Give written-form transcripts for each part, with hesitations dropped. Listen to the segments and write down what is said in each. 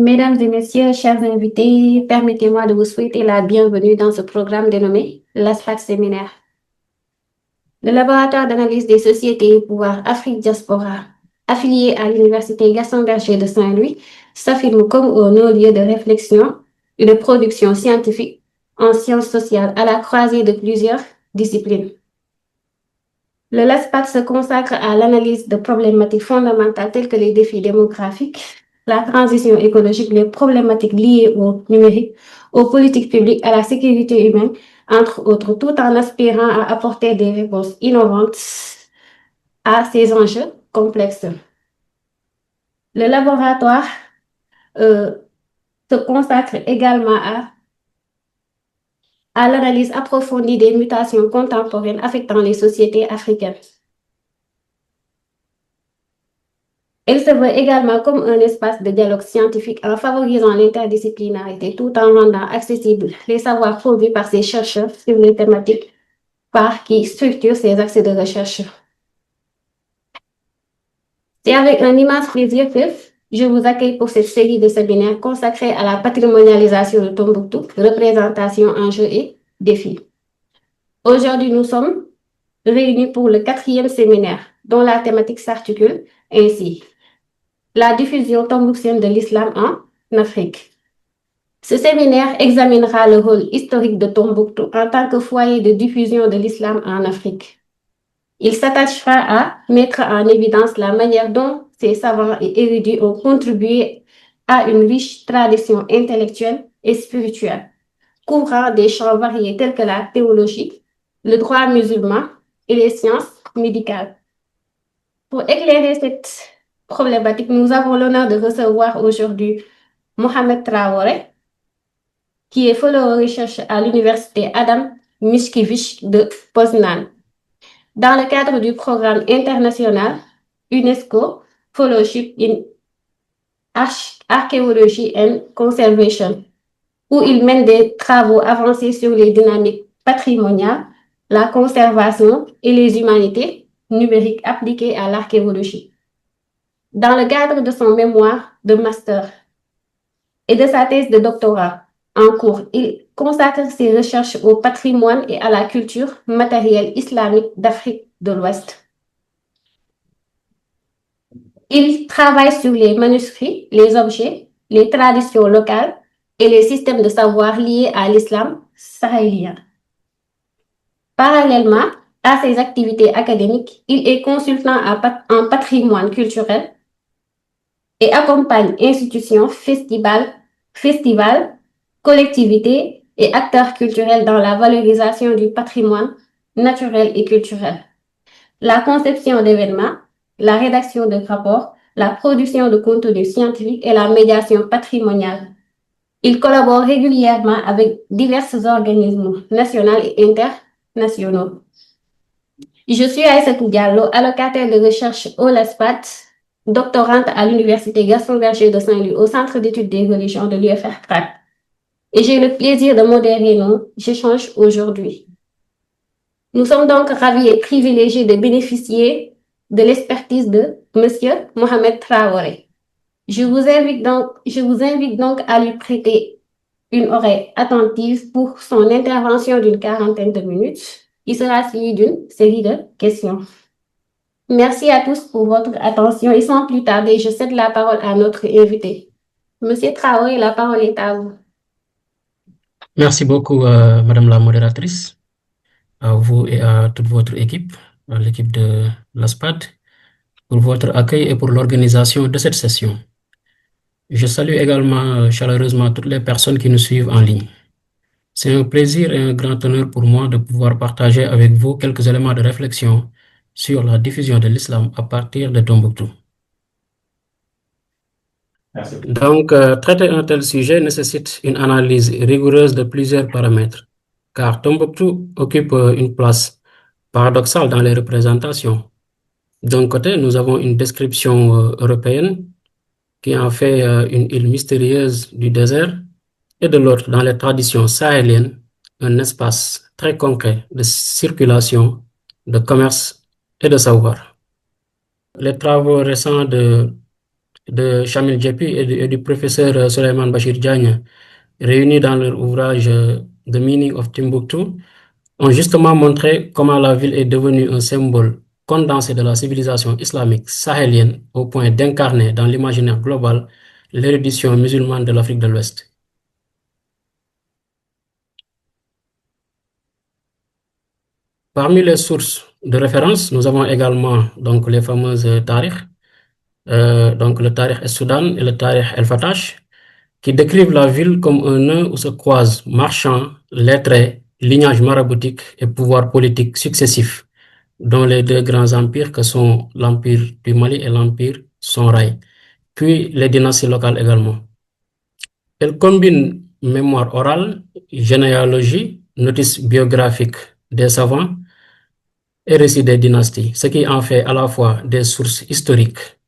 Mesdames et messieurs, chers invités, permettez-moi de vous souhaiter la bienvenue dans ce programme dénommé l'ASPAC Séminaire. Le laboratoire d'analyse des sociétés et pouvoirs Afrique Diaspora, affilié à l'Université Gaston Berger de Saint-Louis, s'affirme comme un non-lieu de réflexion et de production scientifique en sciences sociales à la croisée de plusieurs disciplines. Le LASPAC se consacre à l'analyse de problématiques fondamentales telles que les défis démographiques, la transition écologique, les problématiques liées au numérique, aux politiques publiques, à la sécurité humaine, entre autres, tout en aspirant à apporter des réponses innovantes à ces enjeux complexes. Le laboratoire euh, se consacre également à l'analyse approfondie des mutations contemporaines affectant les sociétés africaines. Elle se veut également comme un espace de dialogue scientifique en favorisant l'interdisciplinarité tout en rendant accessibles les savoirs produits par ces chercheurs sur les thématiques par qui structurent ces axes de recherche. C'est avec un immense plaisir que je vous accueille pour cette série de séminaires consacrés à la patrimonialisation de Tombouctou, représentation, enjeux et défis. Aujourd'hui, nous sommes réunis pour le 4e séminaire, dont la thématique s'articule ainsi. La diffusion tombouctienne de l'islam en Afrique. Ce séminaire examinera le rôle historique de Tombouctou en tant que foyer de diffusion de l'islam en Afrique. Il s'attachera à mettre en évidence la manière dont ces savants et érudits ont contribué à une riche tradition intellectuelle et spirituelle, couvrant des champs variés tels que la théologie, le droit musulman et les sciences médicales. Pour éclairer cette problématique, nous avons l'honneur de recevoir aujourd'hui Mohamed Traoré, qui est fellow recherche à l'université Adam Mickiewicz de Poznan, dans le cadre du programme international UNESCO Fellowship in Archaeology and Conservation, où il mène des travaux avancés sur les dynamiques patrimoniales, la conservation et les humanités numériques appliquées à l'archéologie. Dans le cadre de son mémoire de master et de sa thèse de doctorat en cours, il consacre ses recherches au patrimoine et à la culture matérielle islamique d'Afrique de l'Ouest. Il travaille sur les manuscrits, les objets, les traditions locales et les systèmes de savoir liés à l'islam sahélien. Parallèlement à ses activités académiques, il est consultant en patrimoine culturel et accompagne institutions, festivals, collectivités et acteurs culturels dans la valorisation du patrimoine naturel et culturel, la conception d'événements, la rédaction de rapports, la production de contenus scientifiques et la médiation patrimoniale. Il collabore régulièrement avec divers organismes nationaux et internationaux. Je suis Aïssatou Diallo, allocataire de recherche au LASPAT, doctorante à l'Université Gaston Berger de Saint-Louis au Centre d'études des religions de l'UFR-TRAC. Et j'ai le plaisir de modérer nos échanges aujourd'hui. Nous sommes donc ravis et privilégiés de bénéficier de l'expertise de M. Mohamed Traoré. Je vous invite donc à lui prêter une oreille attentive pour son intervention d'une quarantaine de minutes. Il sera suivi d'une série de questions. Merci à tous pour votre attention et sans plus tarder, je cède la parole à notre invité. Monsieur Traoré, la parole est à vous. Merci beaucoup, Madame la modératrice, à vous et à toute votre équipe, à l'équipe de l'ASPAD, pour votre accueil et pour l'organisation de cette session. Je salue également chaleureusement toutes les personnes qui nous suivent en ligne. C'est un plaisir et un grand honneur pour moi de pouvoir partager avec vous quelques éléments de réflexion sur la diffusion de l'islam à partir de Tombouctou. Merci. Donc, traiter un tel sujet nécessite une analyse rigoureuse de plusieurs paramètres, car Tombouctou occupe une place paradoxale dans les représentations. D'un côté, nous avons une description européenne qui en fait une île mystérieuse du désert, et de l'autre, dans les traditions sahéliennes, un espace très concret de circulation, de commerce et de savoir. Les travaux récents de de Chamil Djepi et du professeur Souleymane Bachir Diagne, réunis dans leur ouvrage The Meaning of Timbuktu, ont justement montré comment la ville est devenue un symbole condensé de la civilisation islamique sahélienne au point d'incarner dans l'imaginaire global l'érudition musulmane de l'Afrique de l'Ouest. Parmi les sources de référence, nous avons également donc les fameuses tarikhs, donc le tarikh el-Soudan et le tarikh el-Fatash, qui décrivent la ville comme un nœud où se croisent marchands, lettrés, lignages maraboutiques et pouvoirs politiques successifs, dont les deux grands empires que sont l'empire du Mali et l'empire Sonrai, puis les dynasties locales également. Elle combine mémoire orale, généalogie, notices biographiques des savants et récits des dynasties, ce qui en fait à la fois des sources historiques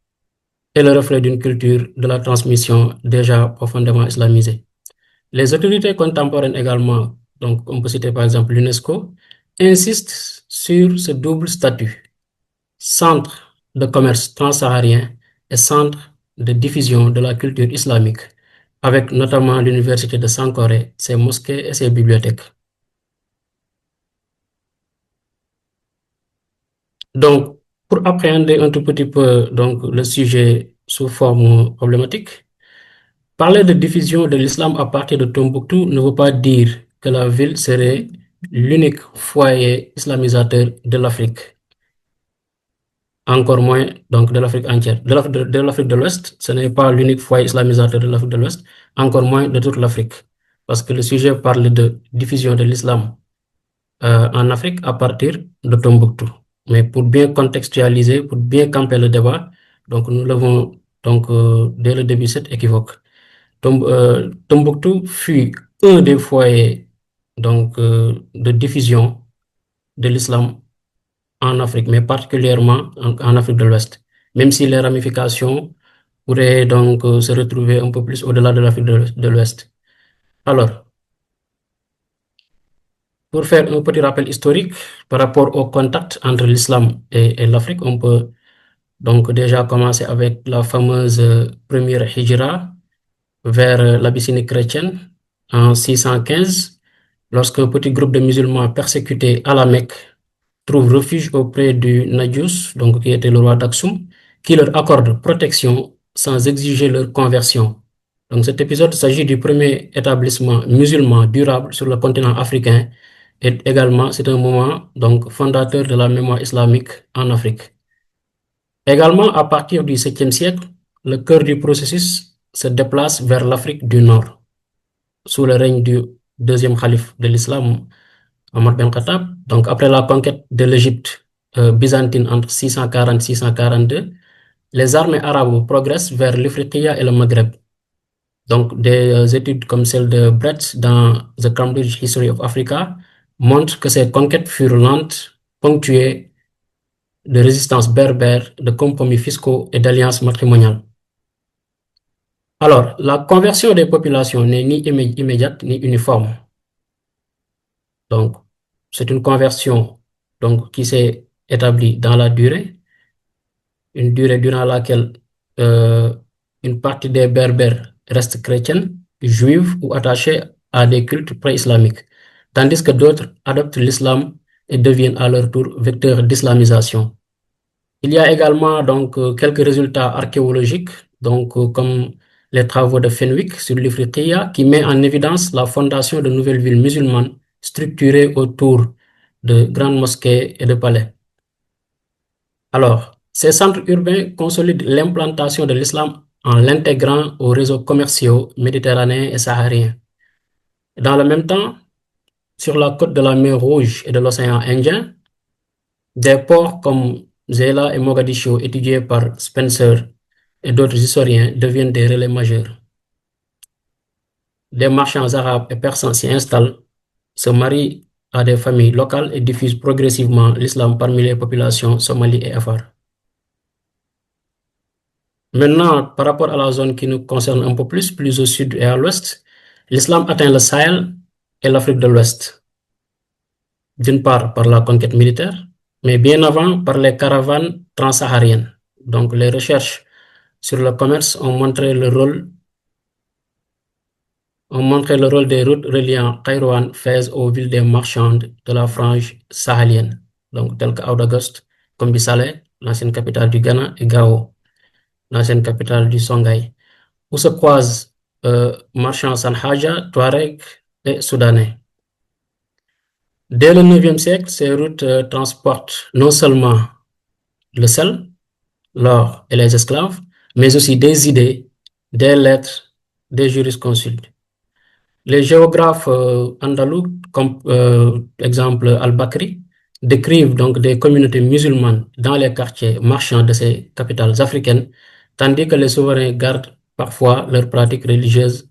et le reflet d'une culture de la transmission déjà profondément islamisée. Les autorités contemporaines également, donc on peut citer par exemple l'UNESCO, insistent sur ce double statut, centre de commerce transsaharien et centre de diffusion de la culture islamique, avec notamment l'université de Sankoré, ses mosquées et ses bibliothèques. Donc, pour appréhender un tout petit peu donc, le sujet sous forme problématique, parler de diffusion de l'islam à partir de Tombouctou ne veut pas dire que la ville serait l'unique foyer islamisateur de l'Afrique, encore moins donc de l'Afrique entière. De l'Afrique de l'Ouest, ce n'est pas l'unique foyer islamisateur de l'Afrique de l'Ouest, encore moins de toute l'Afrique, parce que le sujet parle de diffusion de l'islam en Afrique à partir de Tombouctou. Mais pour bien contextualiser, pour bien camper le débat, donc nous levons donc dès le début cet équivoque. Tombouctou fut un des foyers donc de diffusion de l'islam en Afrique, mais particulièrement en Afrique de l'Ouest, même si les ramifications pourraient donc se retrouver un peu plus au-delà de l'Afrique de l'Ouest. Alors, pour faire un petit rappel historique par rapport au contact entre l'islam et l'Afrique, on peut donc déjà commencer avec la fameuse première hijra vers l'Abyssinie chrétienne en 615, lorsqu'un petit groupe de musulmans persécutés à la Mecque trouve refuge auprès du Nagius, donc qui était le roi d'Aksum, qui leur accorde protection sans exiger leur conversion. Donc cet épisode s'agit du premier établissement musulman durable sur le continent africain et également c'est un moment donc fondateur de la mémoire islamique en Afrique. Également à partir du 7e siècle, le cœur du processus se déplace vers l'Afrique du Nord sous le règne du deuxième calife de l'islam, Omar Ben Khattab. Donc après la conquête de l'Égypte byzantine entre 640 et 642, les armées arabes progressent vers l'Ifriqiya et le Maghreb. Donc des études comme celle de Brett dans The Cambridge History of Africa montrent que ces conquêtes furent lentes, ponctuées de résistance berbère, de compromis fiscaux et d'alliances matrimoniales. Alors, la conversion des populations n'est ni immédiate ni uniforme. Donc, c'est une conversion donc, qui s'est établie dans la durée, une durée durant laquelle une partie des berbères reste chrétienne, juive ou attachée à des cultes pré-islamiques, tandis que d'autres adoptent l'islam et deviennent à leur tour vecteurs d'islamisation. Il y a également donc quelques résultats archéologiques, donc comme les travaux de Fenwick sur l'Ifriqiya, qui met en évidence la fondation de nouvelles villes musulmanes structurées autour de grandes mosquées et de palais. Alors, ces centres urbains consolident l'implantation de l'islam en l'intégrant aux réseaux commerciaux méditerranéens et sahariens. Dans le même temps, sur la côte de la mer Rouge et de l'océan Indien, des ports comme Zéla et Mogadiscio, étudiés par Spencer et d'autres historiens, deviennent des relais majeurs. Des marchands arabes et persans s'y installent, se marient à des familles locales et diffusent progressivement l'islam parmi les populations somalies et afars. Maintenant, par rapport à la zone qui nous concerne un peu plus au sud et à l'ouest, l'islam atteint le Sahel et l'Afrique de l'Ouest. D'une part par la conquête militaire, mais bien avant par les caravanes transsahariennes. Donc les recherches Sur le commerce, on montrait le rôle des routes reliant Kairouan, Fès aux villes des marchandes de la frange sahélienne, donc telles que Aoudaghost, Kombi Saleh, l'ancienne capitale du Ghana, et Gao, l'ancienne capitale du Songhai, où se croisent marchands Sanhaja, Touareg et Soudanais. Dès le IXe siècle, ces routes transportent non seulement le sel, l'or et les esclaves, mais aussi des idées, des lettres, des jurisconsultes. Les géographes andalous, comme exemple Al-Bakri, décrivent donc des communautés musulmanes dans les quartiers marchands de ces capitales africaines, tandis que les souverains gardent parfois leurs pratiques religieuses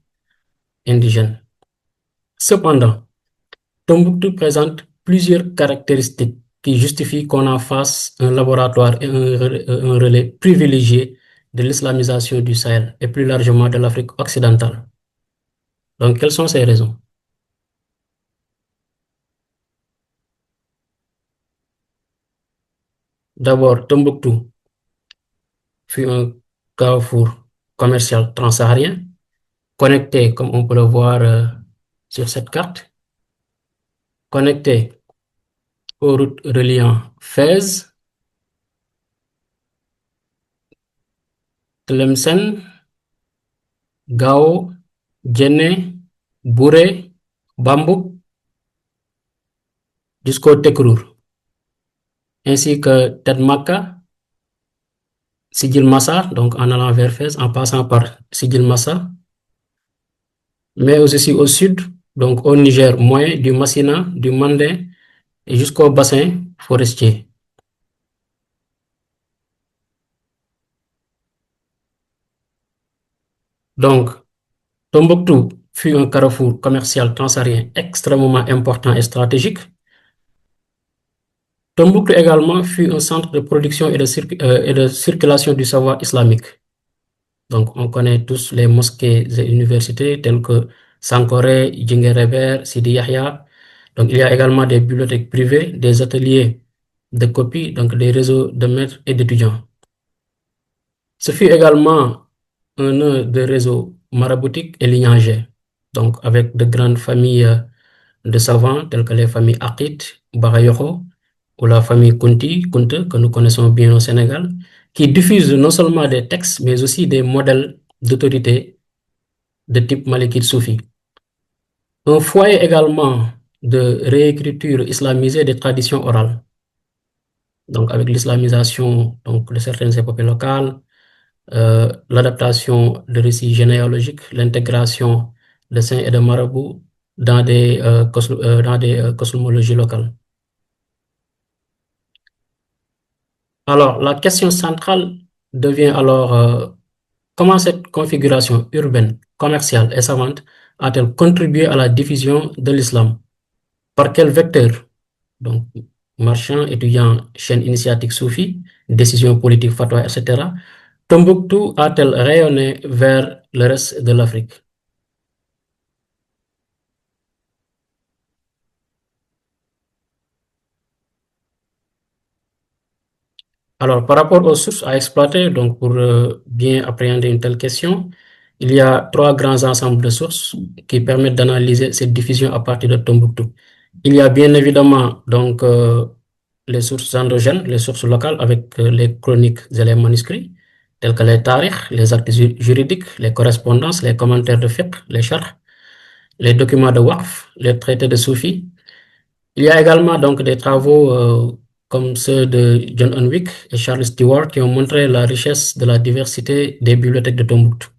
indigènes. Cependant, Tombouctou présente plusieurs caractéristiques qui justifient qu'on en fasse un laboratoire et un relais privilégié de l'islamisation du Sahel et plus largement de l'Afrique occidentale. Donc, quelles sont ces raisons? D'abord, Tombouctou fut un carrefour commercial transsaharien, connecté, comme on peut le voir sur cette carte, connecté aux routes reliant Fès, Tlemcen, Gao, Djenné, Bouré, Bambouk, jusqu'au Tekrour, ainsi que Tedmaka, Sidil Massa, donc en allant vers Fès, en passant par Sidil Massa, mais aussi au sud, donc au Niger moyen, du Massina, du Mandé, et jusqu'au bassin forestier. Donc, Tombouctou fut un carrefour commercial transsaharien extrêmement important et stratégique. Tombouctou également fut un centre de production et de circulation du savoir islamique. Donc, on connaît tous les mosquées et universités telles que Sankoré, Djinguereber, Sidi Yahya. Donc, il y a également des bibliothèques privées, des ateliers de copie, donc des réseaux de maîtres et d'étudiants. Ce fut également un nœud de réseau maraboutique et lignagé, donc avec de grandes familles de savants telles que les familles Akit, Barayoho, ou la famille Kunti, Kunte, que nous connaissons bien au Sénégal, qui diffusent non seulement des textes, mais aussi des modèles d'autorité de type malikite soufi. Un foyer également de réécriture islamisée des traditions orales, donc avec l'islamisation donc, de certaines épopées locales, l'adaptation de récits généalogiques, l'intégration de saints et de marabouts dans des cosmologies locales. Alors, la question centrale devient alors comment cette configuration urbaine, commerciale et savante a-t-elle contribué à la diffusion de l'islam? Par quel vecteur? Donc, marchands, étudiants, chaîne initiatique soufis, décisions politiques, fatwa, etc. Tombouctou a-t-elle rayonné vers le reste de l'Afrique? Alors, par rapport aux sources à exploiter, donc pour bien appréhender une telle question, il y a trois grands ensembles de sources qui permettent d'analyser cette diffusion à partir de Tombouctou. Il y a bien évidemment donc les sources endogènes, les sources locales avec les chroniques et les manuscrits, tels que les tarikhs, les actes juridiques, les correspondances, les commentaires de fiqh, les charh, les documents de waqf, les traités de soufi. Il y a également donc des travaux comme ceux de John Unwik et Charles Stewart qui ont montré la richesse de la diversité des bibliothèques de Tombouctou.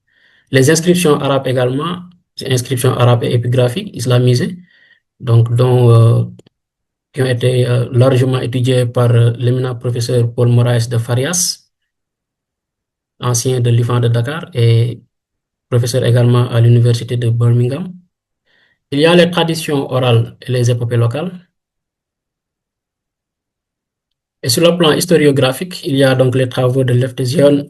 Les inscriptions arabes également, inscriptions arabes et épigraphies islamisées, donc qui ont été largement étudiées par l'éminent professeur Paul Moraes de Farias, ancien de l'IFAN de Dakar et professeur également à l'université de Birmingham. Il y a les traditions orales et les épopées locales. Et sur le plan historiographique, il y a donc les travaux de Leftezion,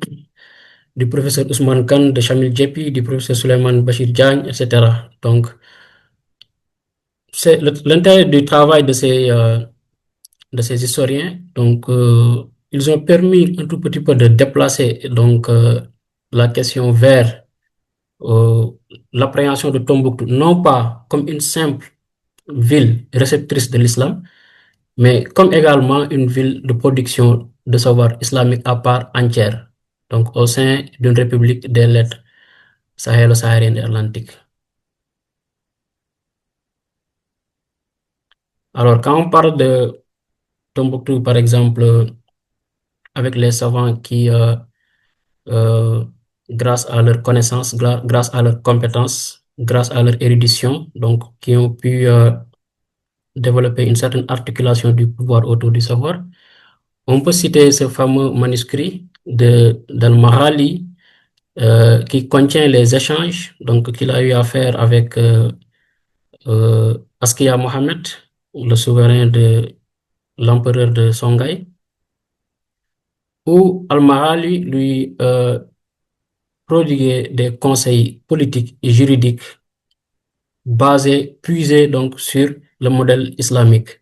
du professeur Ousmane Khan, de Chamil Djepi, du professeur Suleiman Bachir Diagne, etc. Donc, c'est l'intérêt du travail de ces historiens. Donc, ils ont permis un tout petit peu de déplacer donc, la question vers euh, l'appréhension de Tombouctou, non pas comme une simple ville réceptrice de l'islam, mais comme également une ville de production de savoir islamique à part entière, donc au sein d'une république des lettres sahélo-saharienne et atlantique. Alors, quand on parle de Tombouctou, par exemple, avec les savants qui, euh, grâce à leur connaissance, grâce à leurs compétences, grâce à leur érudition, donc qui ont pu développer une certaine articulation du pouvoir autour du savoir, on peut citer ce fameux manuscrit d'Al-Mahali qui contient les échanges donc, qu'il a eu à faire avec Askia Mohamed, le souverain de l'empereur de Songhai, où Al-Mahali lui prodiguait des conseils politiques et juridiques puisés donc sur le modèle islamique.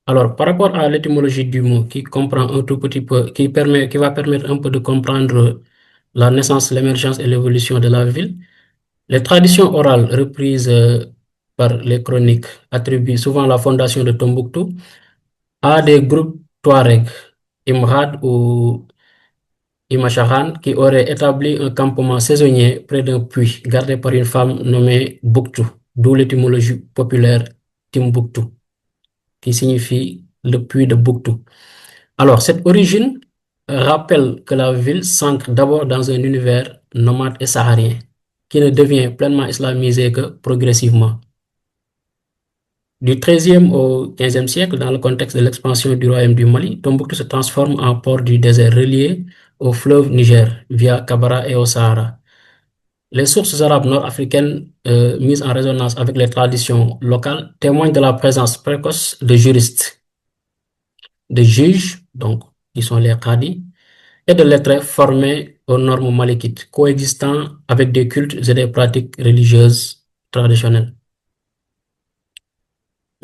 Alors, par rapport à l'étymologie du mot, qui comprend un tout petit peu, qui va permettre un peu de comprendre la naissance, l'émergence et l'évolution de la ville, les traditions orales reprises par les chroniques attribuent souvent la fondation de Tombouctou à des groupes Touareg, Imrad ou Imacharan, qui auraient établi un campement saisonnier près d'un puits gardé par une femme nommée Bouktou, d'où l'étymologie populaire Timbuktu, qui signifie le puits de Bouktou. Alors, cette origine rappelle que la ville s'ancre d'abord dans un univers nomade et saharien, qui ne devient pleinement islamisé que progressivement. Du XIIIe au XVe siècle, dans le contexte de l'expansion du royaume du Mali, Tombouctou se transforme en port du désert relié au fleuve Niger via Kabara et au Sahara. Les sources arabes nord-africaines mises en résonance avec les traditions locales témoignent de la présence précoce de juristes, de juges, donc qui sont les qadis, et de lettrés formés aux normes malikites, coexistant avec des cultes et des pratiques religieuses traditionnelles.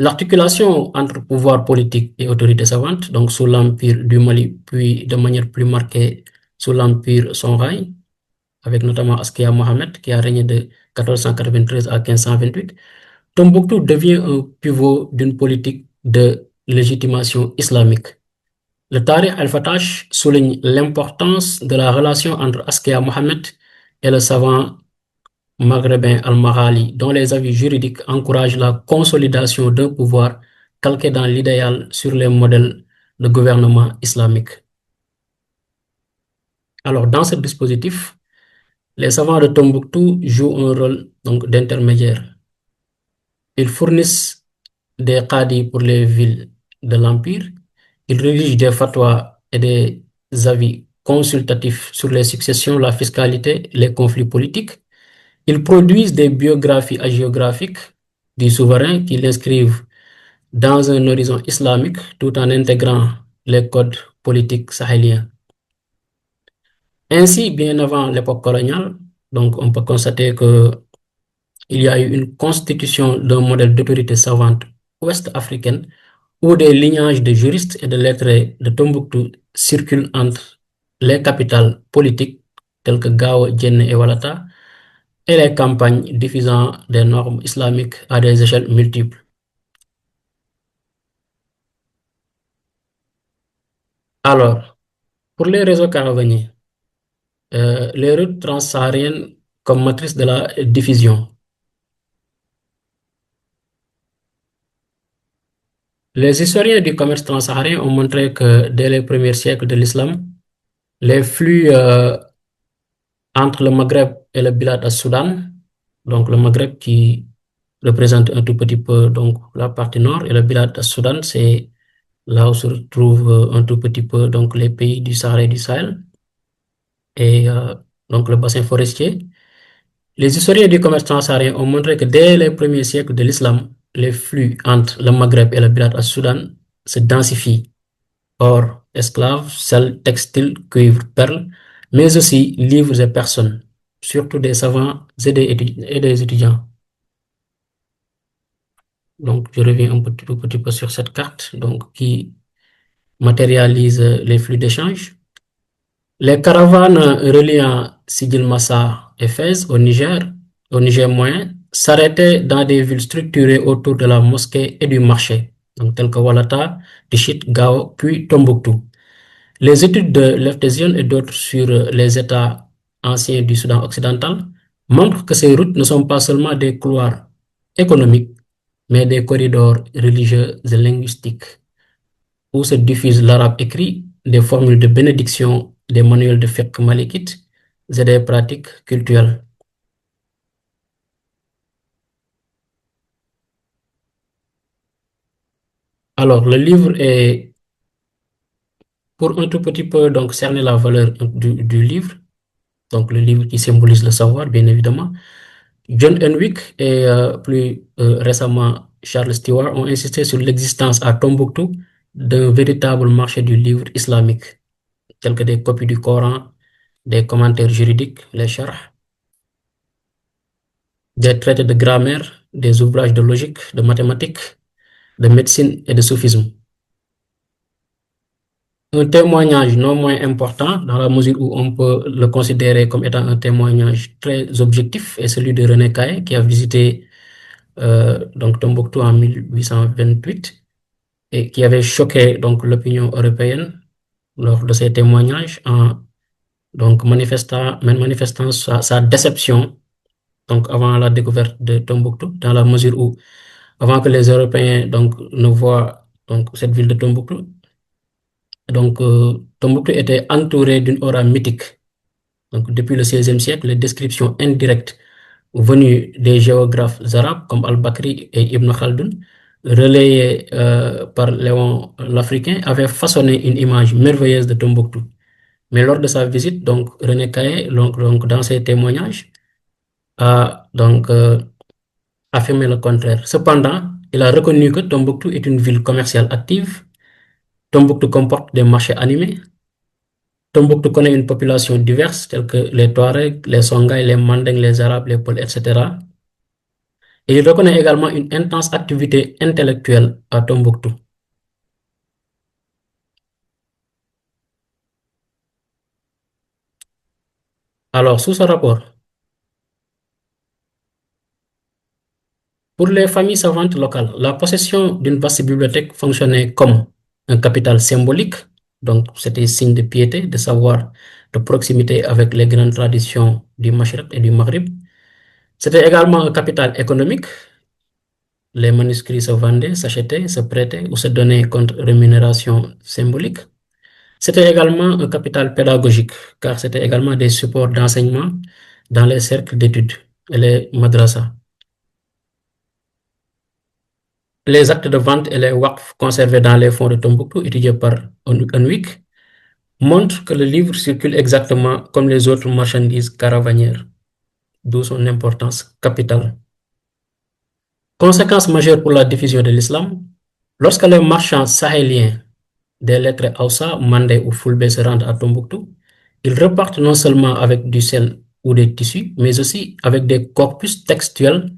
L'articulation entre pouvoir politique et autorité savante, donc sous l'Empire du Mali, puis de manière plus marquée sous l'Empire Songhai, avec notamment Askia Mohamed, qui a régné de 1493 à 1528, Tombouctou devient un pivot d'une politique de légitimation islamique. Le Tariq al-Fatash souligne l'importance de la relation entre Askia Mohamed et le savant maghrébin al-Maghali, dont les avis juridiques encouragent la consolidation d'un pouvoir calqué dans l'idéal sur les modèles de gouvernement islamique. Alors, dans ce dispositif, les savants de Tombouctou jouent un rôle donc d'intermédiaire. Ils fournissent des qadis pour les villes de l'Empire, ils rédigent des fatwas et des avis consultatifs sur les successions, la fiscalité, les conflits politiques. Ils produisent des biographies hagiographiques du souverain qui l'inscrivent dans un horizon islamique tout en intégrant les codes politiques sahéliens. Ainsi, bien avant l'époque coloniale, donc on peut constater que il y a eu une constitution d'un modèle d'autorité savante ouest-africaine où des lignages de juristes et de lettrés de Tombouctou circulent entre les capitales politiques telles que Gao, Djenné et Walata et les campagnes diffusant des normes islamiques à des échelles multiples. Alors, pour les réseaux caravaniers, les routes transsahariennes comme matrice de la diffusion. Les historiens du commerce transsaharien ont montré que dès les premiers siècles de l'islam, les flux entre le Maghreb et le Bilad al-Soudan, donc le Maghreb qui représente un tout petit peu donc, la partie nord, et le Bilad al-Soudan, c'est là où se retrouvent un tout petit peu donc, les pays du Sahara et du Sahel, et donc le bassin forestier. Les historiens du commerce transsaharien ont montré que dès les premiers siècles de l'islam, les flux entre le Maghreb et le Bilad al-Soudan se densifient. Or, esclaves, sel, textiles, cuivre, perles, mais aussi livres et personnes, surtout des savants et des étudiants. Donc, je reviens un petit peu sur cette carte, donc, qui matérialise les flux d'échange. Les caravanes reliant Sidi Massa et Fès au Niger moyen, s'arrêtaient dans des villes structurées autour de la mosquée et du marché, donc telles que Walata, Tichit, Gao, puis Tombouctou. Les études de Leftesian et d'autres sur les États anciens du Soudan occidental montrent que ces routes ne sont pas seulement des couloirs économiques, mais des corridors religieux et linguistiques où se diffusent l'arabe écrit, des formules de bénédiction, des manuels de fiqh malikite et des pratiques culturelles. Alors, le livre est, pour un tout petit peu donc cerner la valeur du livre, donc le livre qui symbolise le savoir, bien évidemment. John Henwick et plus récemment Charles Stewart ont insisté sur l'existence à Tombouctou d'un véritable marché du livre islamique, tels que des copies du Coran, des commentaires juridiques, les charh, des traités de grammaire, des ouvrages de logique, de mathématiques, de médecine et de soufisme. Un témoignage non moins important dans la mesure où on peut le considérer comme étant un témoignage très objectif est celui de René Caillé qui a visité donc Tombouctou en 1828 et qui avait choqué donc l'opinion européenne lors de ces témoignages en donc manifestant sa déception donc avant la découverte de Tombouctou dans la mesure où avant que les Européens donc ne voient donc cette ville de Tombouctou. Donc, Tombouctou était entouré d'une aura mythique. Donc, depuis le XVIe siècle, les descriptions indirectes venues des géographes arabes comme Al-Bakri et Ibn Khaldun, relayées par Léon l'Africain, avaient façonné une image merveilleuse de Tombouctou. Mais lors de sa visite, donc, René Caillé, donc, dans ses témoignages, a donc affirmé le contraire. Cependant, il a reconnu que Tombouctou est une ville commerciale active. Tombouctou comporte des marchés animés. Tombouctou connaît une population diverse, telle que les Touaregs, les Songhai, les Mandingues, les Arabes, les Peuls, etc. Et il reconnaît également une intense activité intellectuelle à Tombouctou. Alors, sous ce rapport, pour les familles savantes locales, la possession d'une vaste bibliothèque fonctionnait comme un capital symbolique, donc c'était signe de piété, de savoir, de proximité avec les grandes traditions du Mashrek et du Maghreb. C'était également un capital économique. Les manuscrits se vendaient, s'achetaient, se prêtaient ou se donnaient contre rémunération symbolique. C'était également un capital pédagogique, car c'était également des supports d'enseignement dans les cercles d'études et les madrasas. Les actes de vente et les waqf conservés dans les fonds de Tombouctou, étudiés par Henwick, montrent que le livre circule exactement comme les autres marchandises caravanières, d'où son importance capitale. Conséquence majeure pour la diffusion de l'islam, lorsque les marchands sahéliens des lettres Hausa, Mandé ou Fulbe se rendent à Tombouctou, ils repartent non seulement avec du sel ou des tissus, mais aussi avec des corpus textuels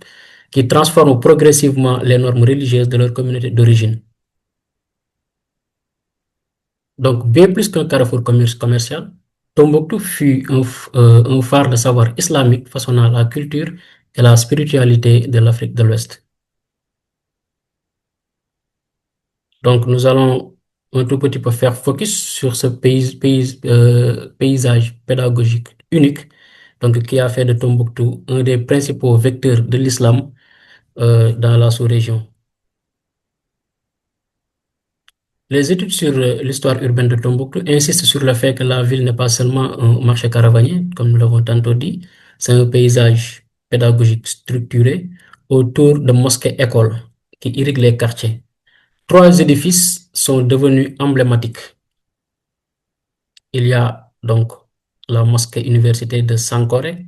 qui transforment progressivement les normes religieuses de leur communauté d'origine. Donc, bien plus qu'un carrefour commercial, Tombouctou fut un phare de savoir islamique façonnant la culture et la spiritualité de l'Afrique de l'Ouest. Donc, nous allons un tout petit peu faire focus sur ce paysage pédagogique unique, donc qui a fait de Tombouctou un des principaux vecteurs de l'islam dans la sous-région. Les études sur l'histoire urbaine de Tombouctou insistent sur le fait que la ville n'est pas seulement un marché caravanier, comme nous l'avons tantôt dit, c'est un paysage pédagogique structuré autour de mosquées-écoles qui irriguent les quartiers. Trois édifices sont devenus emblématiques. Il y a donc la mosquée université de Sankoré,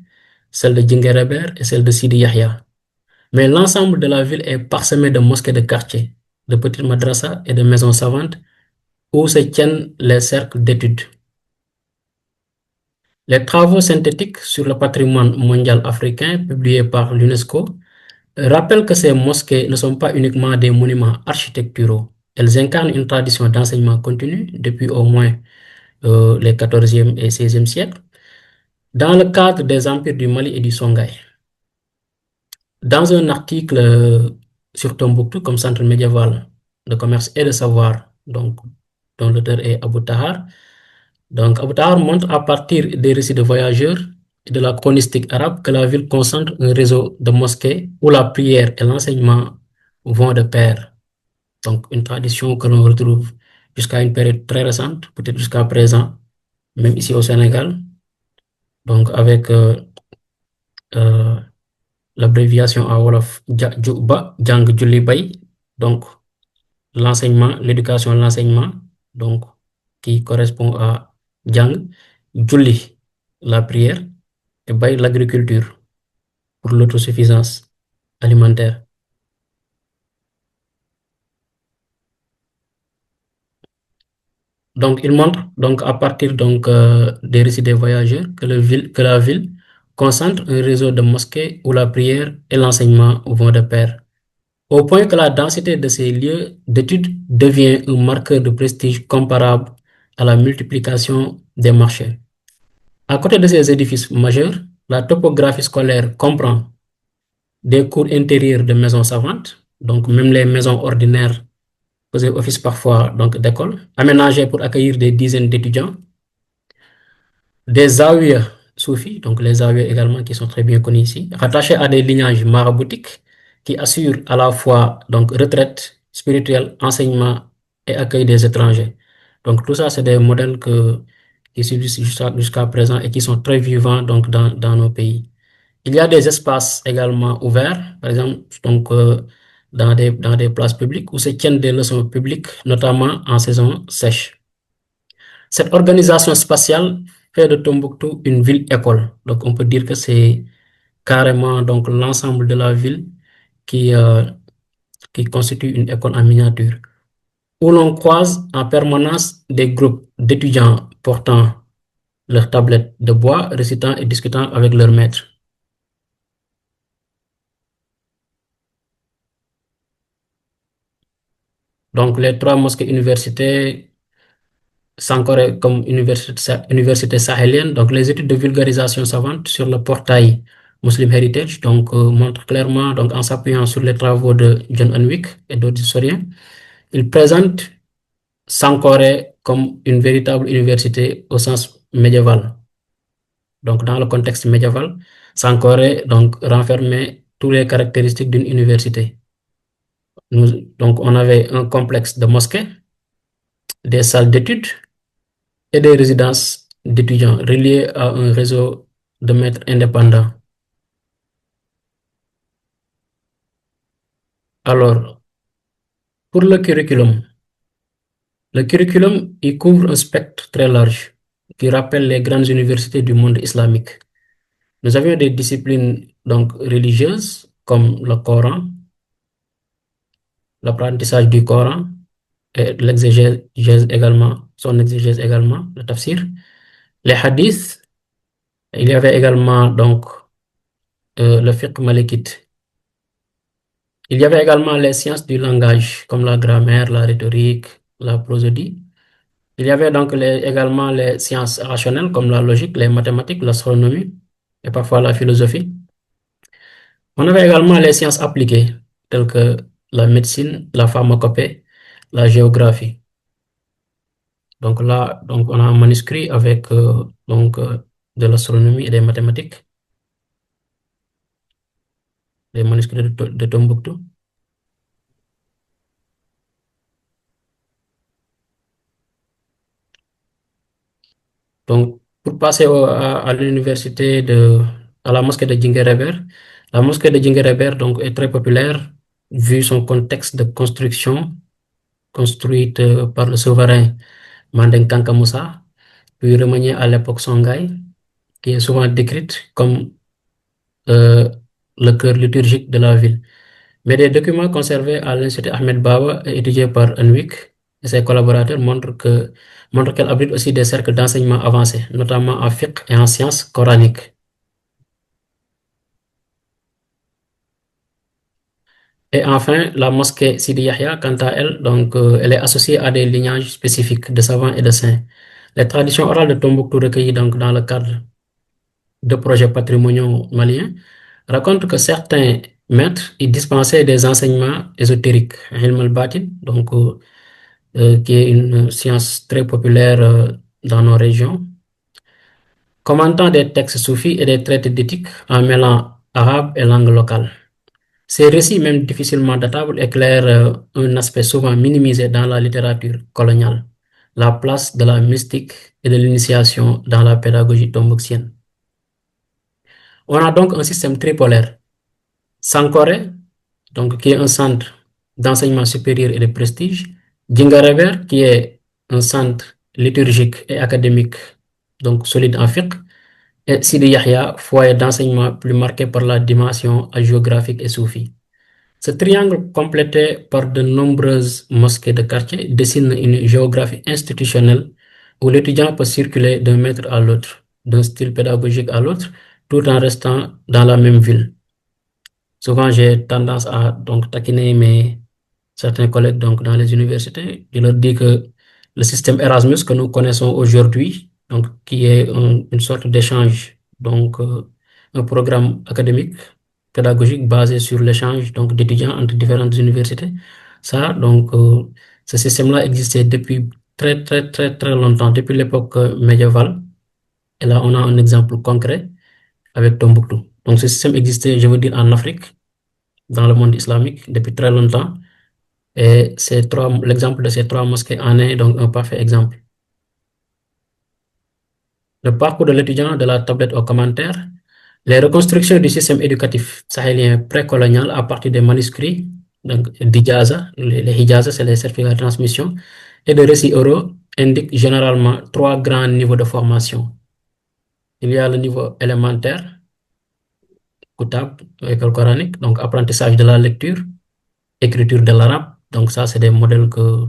celle de Djinguereber et celle de Sidi Yahya. Mais l'ensemble de la ville est parsemé de mosquées de quartier, de petites madrasas et de maisons savantes où se tiennent les cercles d'études. Les travaux synthétiques sur le patrimoine mondial africain publiés par l'UNESCO rappelle que ces mosquées ne sont pas uniquement des monuments architecturaux. Elles incarnent une tradition d'enseignement continu depuis au moins les 14e et 16e siècles, dans le cadre des empires du Mali et du Songhai. Dans un article sur Tombouctou comme centre médiéval de commerce et de savoir, donc, dont l'auteur est Abou Tahar, donc Abou Tahar montre à partir des récits de voyageurs et de la chronistique arabe que la ville concentre un réseau de mosquées où la prière et l'enseignement vont de pair. Donc une tradition que l'on retrouve jusqu'à une période très récente, peut-être jusqu'à présent, même ici au Sénégal, donc avec euh, l'abréviation à Wolof Ba, Jang Julli Bay, donc l'enseignement, l'éducation, l'enseignement, donc qui correspond à Jang, Julli, la prière, et Bay, l'agriculture pour l'autosuffisance alimentaire. Donc, il montre donc à partir donc des récits des voyageurs que la ville concentre un réseau de mosquées où la prière et l'enseignement vont de pair, au point que la densité de ces lieux d'études devient un marqueur de prestige comparable à la multiplication des marchés. À côté de ces édifices majeurs, la topographie scolaire comprend des cours intérieurs de maisons savantes, donc même les maisons ordinaires faisaient office parfois donc d'école, aménagées pour accueillir des dizaines d'étudiants, des zawiyas soufis, donc les zawiyas également qui sont très bien connus ici, rattachés à des lignages maraboutiques qui assurent à la fois donc retraite spirituelle, enseignement et accueil des étrangers. Donc tout ça, c'est des modèles qui subsistent jusqu'à présent et qui sont très vivants donc dans nos pays. Il y a des espaces également ouverts, par exemple donc dans des places publiques où se tiennent des leçons publiques, notamment en saison sèche. Cette organisation spatiale fait de Tombouctou une ville-école. Donc, on peut dire que c'est carrément donc l'ensemble de la ville qui, euh, qui constitue une école en miniature, où l'on croise en permanence des groupes d'étudiants portant leurs tablettes de bois, récitant et discutant avec leurs maîtres. Donc, les trois mosquées universités Sankore comme université sahélienne. Donc, les études de vulgarisation savante sur le portail Muslim Heritage donc, montrent clairement, donc, en s'appuyant sur les travaux de John Henwick et d'autres historiens, ils présentent Sankore comme une véritable université au sens médiéval. Donc, dans le contexte médiéval, Sankore donc, renfermait toutes les caractéristiques d'une université. Donc, on avait un complexe de mosquées, des salles d'études, et des résidences d'étudiants reliées à un réseau de maîtres indépendants. Alors, pour le curriculum, il couvre un spectre très large qui rappelle les grandes universités du monde islamique. Nous avions des disciplines donc religieuses comme le Coran, l'apprentissage du Coran et l'exégèse également, son exégèse également, le tafsir, les hadiths. Il y avait également donc le fiqh malikite. Il y avait également les sciences du langage, comme la grammaire, la rhétorique, la prosodie. Il y avait donc également les sciences rationnelles, comme la logique, les mathématiques, l'astronomie et parfois la philosophie. On avait également les sciences appliquées, telles que la médecine, la pharmacopée, la géographie. Donc là, donc on a un manuscrit avec de l'astronomie et des mathématiques, des manuscrits de Tombouctou. Donc, pour passer à l'université à la mosquée de Djinguereber, la mosquée de Djinguereber donc est très populaire vu son contexte de construction construite par le souverain Mandeng Kanka Moussa, puis remaniée à l'époque Songhai, qui est souvent décrite comme euh, le cœur liturgique de la ville. Mais des documents conservés à l'Institut Ahmed Baba et étudiés par Enwick et ses collaborateurs montrent qu'elle abrite aussi des cercles d'enseignement avancés, notamment en fiqh et en sciences coraniques. Et enfin, la mosquée Sidi Yahya, quant à elle, donc, elle est associée à des lignages spécifiques de savants et de saints. Les traditions orales de Tombouctou recueillies donc, dans le cadre de projets patrimoniaux maliens racontent que certains maîtres y dispensaient des enseignements ésotériques, Ilm al-Batin, donc, qui est une science très populaire dans nos régions, commentant des textes soufis et des traités d'éthique en mêlant arabe et langue locale. Ces récits, même difficilement datables, éclairent un aspect souvent minimisé dans la littérature coloniale, la place de la mystique et de l'initiation dans la pédagogie tombouctienne. On a donc un système tripolaire. Sankoré, donc, qui est un centre d'enseignement supérieur et de prestige. Djingareber, qui est un centre liturgique et académique, donc solide en fiqh. Et Sidi Yahya, foyer d'enseignement plus marqué par la dimension géographique et soufie. Ce triangle, complété par de nombreuses mosquées de quartier, dessine une géographie institutionnelle où l'étudiant peut circuler d'un maître à l'autre, d'un style pédagogique à l'autre, tout en restant dans la même ville. Souvent, j'ai tendance à donc taquiner certains collègues donc, dans les universités. Je leur dis que le système Erasmus que nous connaissons aujourd'hui, donc, qui est une sorte d'échange, donc un programme académique, pédagogique basé sur l'échange donc, d'étudiants entre différentes universités. Ça, donc, ce système-là existait depuis très, très, très, très longtemps, depuis l'époque médiévale. Et là, on a un exemple concret avec Tombouctou. Donc, ce système existait, je veux dire, en Afrique, dans le monde islamique, depuis très longtemps. Et l'exemple de ces trois mosquées en est donc un parfait exemple. Le parcours de l'étudiant de la tablette aux commentaires, les reconstructions du système éducatif sahélien précolonial à partir des manuscrits, donc d'Ijaza, les Hijaza, c'est les certificats de transmission, et de récits oraux indiquent généralement trois grands niveaux de formation. Il y a le niveau élémentaire, Koutab, école coranique, donc apprentissage de la lecture, écriture de l'arabe, donc ça c'est des modèles que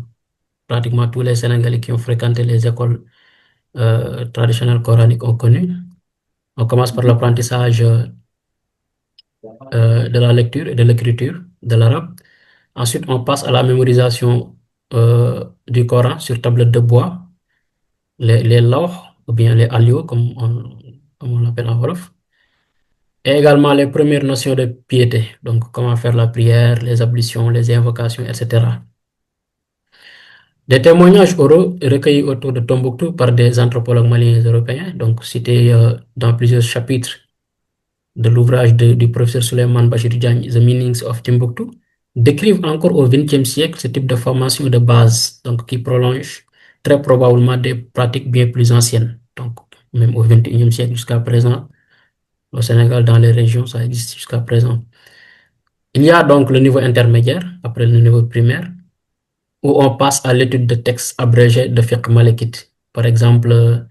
pratiquement tous les Sénégalais qui ont fréquenté les écoles traditionnelles coraniques ont connu. On commence par l'apprentissage de la lecture et de l'écriture de l'arabe. Ensuite, on passe à la mémorisation du Coran sur tablette de bois, les lawh, ou bien les alio, comme on l'appelle en Wolof. Et également les premières notions de piété, donc comment faire la prière, les ablutions, les invocations, etc. Des témoignages oraux recueillis autour de Tombouctou par des anthropologues maliens et européens, donc cités dans plusieurs chapitres de l'ouvrage du professeur Souleymane Bachir Diagne, The Meanings of Timbuktu, décrivent encore au XXe siècle ce type de formation de base, donc qui prolonge très probablement des pratiques bien plus anciennes. Donc, même au XXIe siècle jusqu'à présent, au Sénégal, dans les régions, ça existe jusqu'à présent. Il y a donc le niveau intermédiaire, après le niveau primaire, où on passe à l'étude de textes abrégés de fiqh malikite. Par exemple,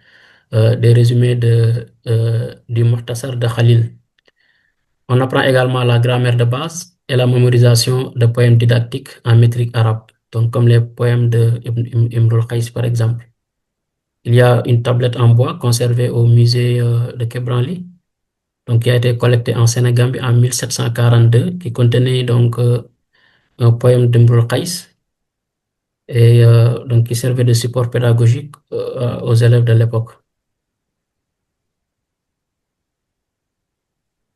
des résumés du Muhtasar de Khalil. On apprend également la grammaire de base et la mémorisation de poèmes didactiques en métrique arabe, donc comme les poèmes de Imrul Qais par exemple. Il y a une tablette en bois conservée au musée de Quebranly, donc qui a été collectée en Sénégambie en 1742, qui contenait donc un poème d'Imrul Qais et donc qui servait de support pédagogique aux élèves de l'époque.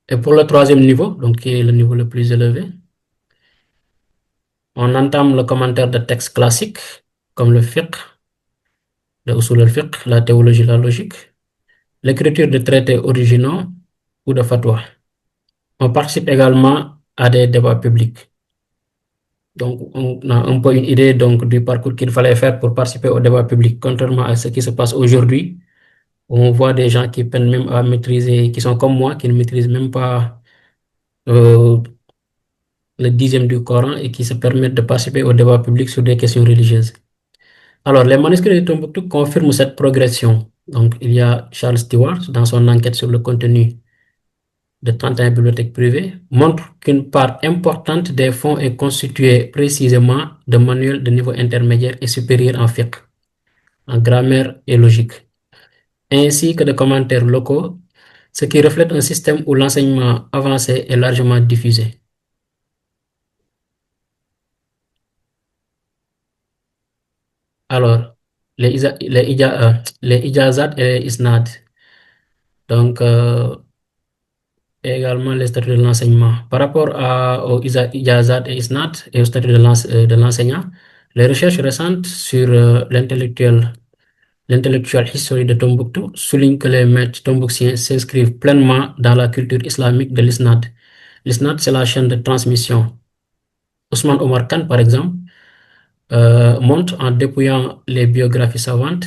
Et pour le troisième niveau, donc qui est le niveau le plus élevé, on entame le commentaire de textes classiques comme le fiqh, le usul al-fiqh, la théologie, la logique, l'écriture de traités originaux ou de fatwa. On participe également à des débats publics. Donc, on a un peu une idée donc, du parcours qu'il fallait faire pour participer au débat public, contrairement à ce qui se passe aujourd'hui, où on voit des gens qui peinent même à maîtriser, qui sont comme moi, qui ne maîtrisent même pas euh, le dixième du Coran et qui se permettent de participer au débat public sur des questions religieuses. Alors, les manuscrits de Tombouctou confirment cette progression. Donc, il y a Charles Stewart, dans son enquête sur le contenu de 31 bibliothèques privées, montre qu'une part importante des fonds est constituée précisément de manuels de niveau intermédiaire et supérieur en fiqh, en grammaire et logique, ainsi que de commentaires locaux, ce qui reflète un système où l'enseignement avancé est largement diffusé. Alors, les ijazat et les isnad. Donc, et également les statuts de l'enseignement. Par rapport aux ijazat et isnad et au statut de l'enseignant, les recherches récentes sur l'intellectuelle history de Tombouctou soulignent que les maîtres tombouctiens s'inscrivent pleinement dans la culture islamique de l'isnad. L'isnad, c'est la chaîne de transmission. Ousmane Omar Khan, par exemple, montre en dépouillant les biographies savantes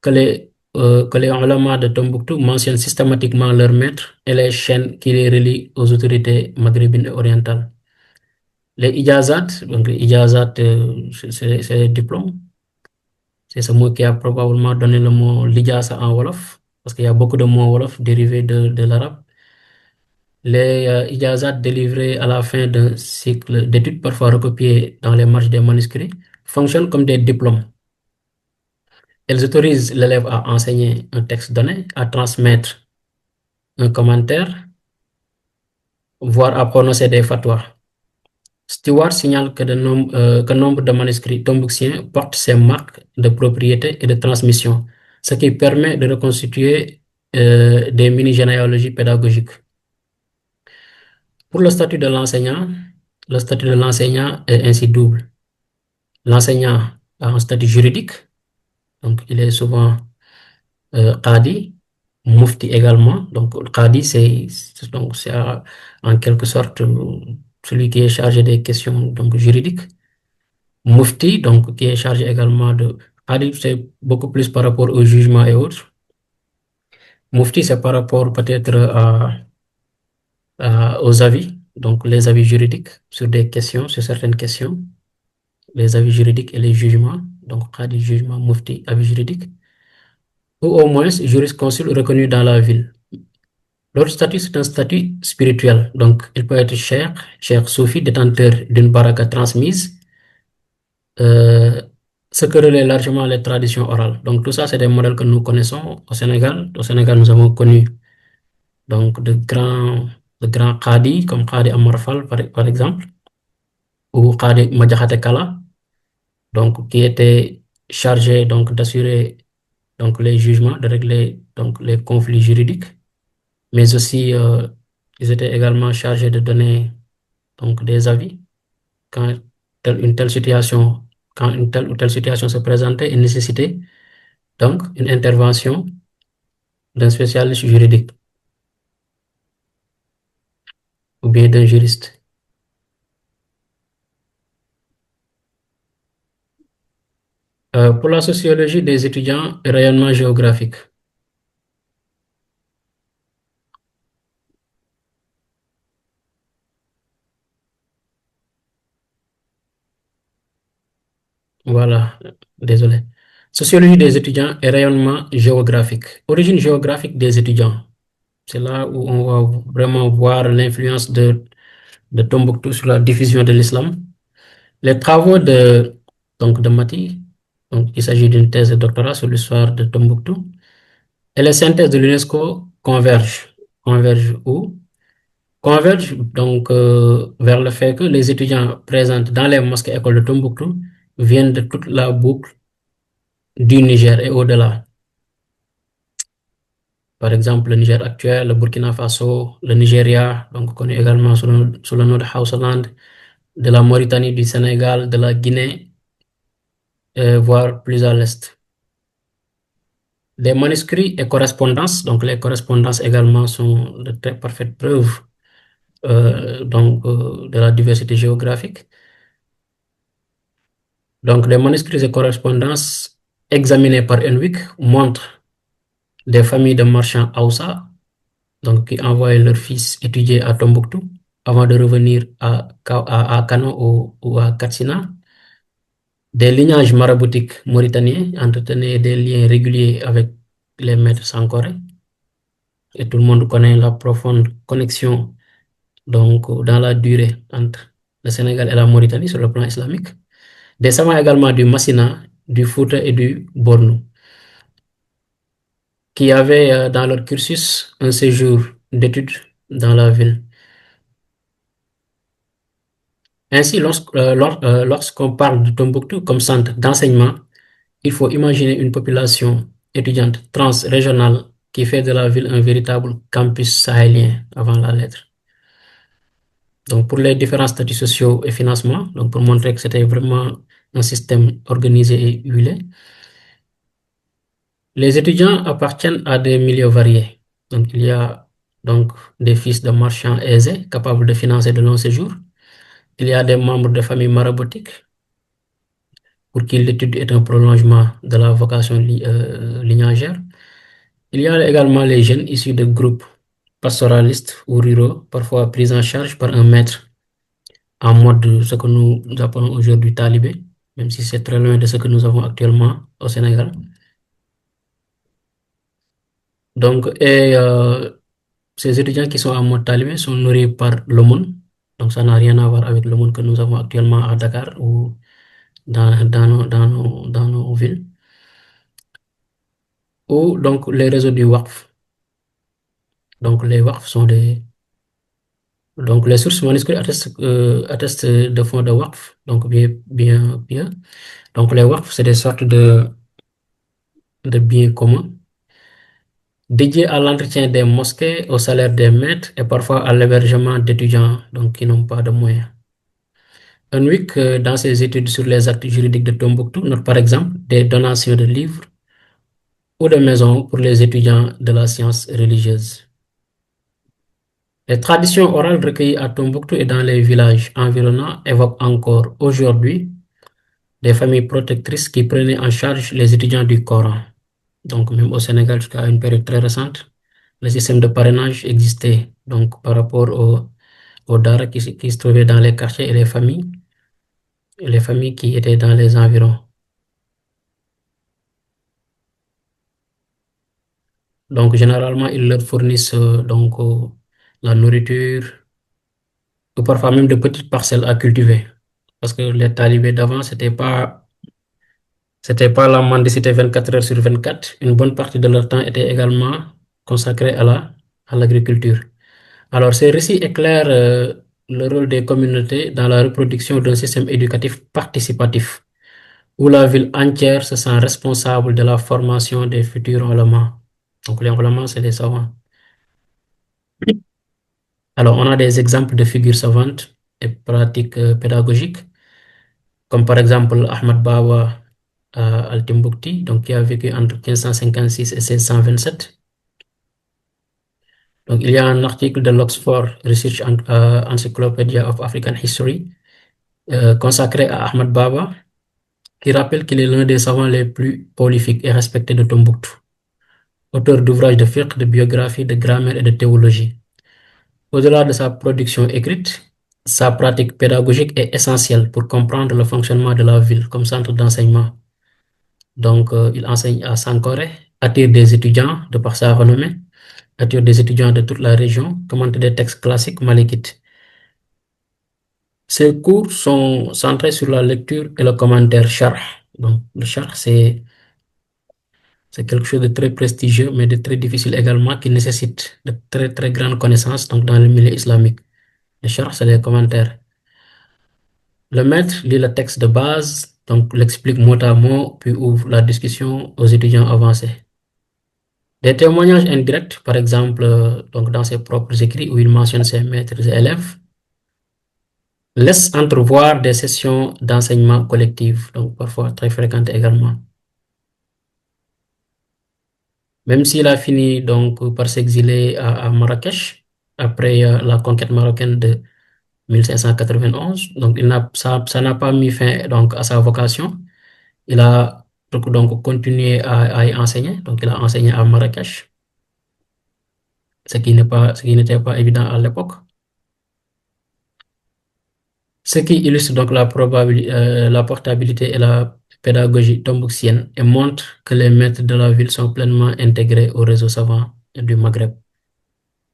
que les ulama de Tombouctou mentionnent systématiquement leurs maîtres et les chaînes qui les relient aux autorités maghrébines et orientales. Les ijazat, donc les ijazat, c'est les diplômes. C'est ce mot qui a probablement donné le mot lijaza en Wolof, parce qu'il y a beaucoup de mots Wolof dérivés de l'arabe. Les ijazat délivrés à la fin d'un cycle d'études, parfois recopiés dans les marges des manuscrits, fonctionnent comme des diplômes. Elles autorisent l'élève à enseigner un texte donné, à transmettre un commentaire, voire à prononcer des fatwas. Stewart signale que nombre de manuscrits tombouctiens portent ces marques de propriété et de transmission, ce qui permet de reconstituer des mini-généalogies pédagogiques. Pour le statut de l'enseignant est ainsi double. L'enseignant a un statut juridique, donc il est souvent qadi, mufti également. Donc qadi, en quelque sorte celui qui est chargé des questions donc, juridiques. Mufti, donc qui est chargé également de qadi, c'est beaucoup plus par rapport au jugement et autres. Mufti, c'est par rapport peut-être aux avis, donc les avis juridiques sur des questions, sur certaines questions, les avis juridiques et les jugements. Donc, qadi, jugement, mufti, avis juridique, ou au moins jurisconsulte reconnu dans la ville. L'autre statut, c'est un statut spirituel. Donc, il peut être cheikh soufi, détenteur d'une baraka transmise, euh, ce que relaient largement les traditions orales. Donc, tout ça, c'est des modèles que nous connaissons au Sénégal. Au Sénégal, nous avons connu donc, de grands qadis, comme Qadi Amar Fall, par exemple, ou Qadi Madjahate Kala, donc, qui était chargé donc, d'assurer donc, les jugements, de régler donc, les conflits juridiques, mais aussi ils étaient également chargés de donner donc, des avis quand une telle situation, quand une telle ou telle situation se présentait et nécessitait donc une intervention d'un spécialiste juridique ou bien d'un juriste. Pour la sociologie des étudiants et rayonnement géographique. Voilà, désolé. Sociologie des étudiants et rayonnement géographique. Origine géographique des étudiants. C'est là où on va vraiment voir l'influence de Tombouctou sur la diffusion de l'islam. Les travaux de Mati, donc il s'agit d'une thèse de doctorat sur l'histoire de Tombouctou, et les synthèses de l'UNESCO convergent. Convergent où? Convergent donc vers le fait que les étudiants présents dans les mosquées écoles de Tombouctou viennent de toute la boucle du Niger et au-delà. Par exemple, le Niger actuel, le Burkina Faso, le Nigeria, donc connu également sous le nom de Hausaland, de la Mauritanie, du Sénégal, de la Guinée, voire plus à l'est. Les manuscrits et correspondances, donc les correspondances également sont de très parfaites preuves de la diversité géographique. Donc les manuscrits et correspondances examinés par Enwick montrent des familles de marchands Hausa donc qui envoyaient leurs fils étudier à Tombouctou avant de revenir à Kano ou à Katsina. Des lignages maraboutiques mauritaniens entretenaient des liens réguliers avec les maîtres sankoré. Et tout le monde connaît la profonde connexion donc, dans la durée entre le Sénégal et la Mauritanie sur le plan islamique. Des savants également du Massina, du Fouta et du Bornou, qui avaient dans leur cursus un séjour d'études dans la ville. Ainsi, lorsqu'on parle de Tombouctou comme centre d'enseignement, il faut imaginer une population étudiante transrégionale qui fait de la ville un véritable campus sahélien avant la lettre. Donc, pour les différents statuts sociaux et financement, donc pour montrer que c'était vraiment un système organisé et huilé, les étudiants appartiennent à des milieux variés. Donc, il y a donc des fils de marchands aisés capables de financer de longs séjours. Il y a des membres de familles maraboutiques pour qui l'étude est un prolongement de la vocation lignagère. Il y a également les jeunes issus de groupes pastoralistes ou ruraux, parfois pris en charge par un maître en mode de ce que nous appelons aujourd'hui talibé, même si c'est très loin de ce que nous avons actuellement au Sénégal. Donc, ces étudiants qui sont en mode talibé sont nourris par l'aumône. Donc, ça n'a rien à voir avec l'aumône que nous avons actuellement à Dakar ou dans nos villes. Ou donc les réseaux du WACF. Donc, les WACF sont des. Donc, les sources manuscrites attestent de fonds de WACF, donc bien. Donc, les WACF, c'est des sortes de biens communs dédiés à l'entretien des mosquées, au salaire des maîtres et parfois à l'hébergement d'étudiants donc, qui n'ont pas de moyens. Unwick, dans ses études sur les actes juridiques de Tombouctou, note par exemple des donations de livres ou de maisons pour les étudiants de la science religieuse. Les traditions orales recueillies à Tombouctou et dans les villages environnants évoquent encore aujourd'hui des familles protectrices qui prenaient en charge les étudiants du Coran. Donc, même au Sénégal, jusqu'à une période très récente, le système de parrainage existait donc, par rapport aux Dara qui se trouvaient dans les quartiers et les familles qui étaient dans les environs. Donc, généralement, ils leur fournissent la nourriture ou parfois même de petites parcelles à cultiver. Parce que les talibés d'avant, c'était pas la mendicité 24 heures sur 24. Une bonne partie de leur temps était également consacrée à l'agriculture. Alors, ces récits éclairent le rôle des communautés dans la reproduction d'un système éducatif participatif, où la ville entière se sent responsable de la formation des futurs oulémas. Donc, les oulémas, c'est les savants. Alors, on a des exemples de figures savantes et pratiques pédagogiques, comme par exemple Ahmad Bawa al-Timbukti, donc qui a vécu entre 1556 et 1627. Donc, il y a un article de l'Oxford Research Encyclopedia of African History consacré à Ahmad Baba, qui rappelle qu'il est l'un des savants les plus prolifiques et respectés de Tombouctou, auteur d'ouvrages de fiqh, de biographie, de grammaire et de théologie. Au-delà de sa production écrite, sa pratique pédagogique est essentielle pour comprendre le fonctionnement de la ville comme centre d'enseignement. Donc, il enseigne à Sankoré, attire des étudiants de par sa renommée, attire des étudiants de toute la région, commente des textes classiques malikites. Ces cours sont centrés sur la lecture et le commentaire charh. Donc, le charh, c'est quelque chose de très prestigieux, mais de très difficile également, qui nécessite de très, très grandes connaissances donc, dans le milieu islamique. Le charh, c'est les commentaires. Le maître lit le texte de base, donc l'explique mot à mot, puis ouvre la discussion aux étudiants avancés. Des témoignages indirects, par exemple, donc dans ses propres écrits où il mentionne ses maîtres et élèves, laissent entrevoir des sessions d'enseignement collectif, donc parfois très fréquentes également. Même s'il a fini donc par s'exiler à Marrakech après la conquête marocaine de 1591, donc ça n'a pas mis fin donc à sa vocation. Il a donc continué à y enseigner, donc il a enseigné à Marrakech, ce qui n'était pas évident à l'époque. Ce qui illustre donc la portabilité et la pédagogie tombouctienne et montre que les maîtres de la ville sont pleinement intégrés au réseau savant du Maghreb.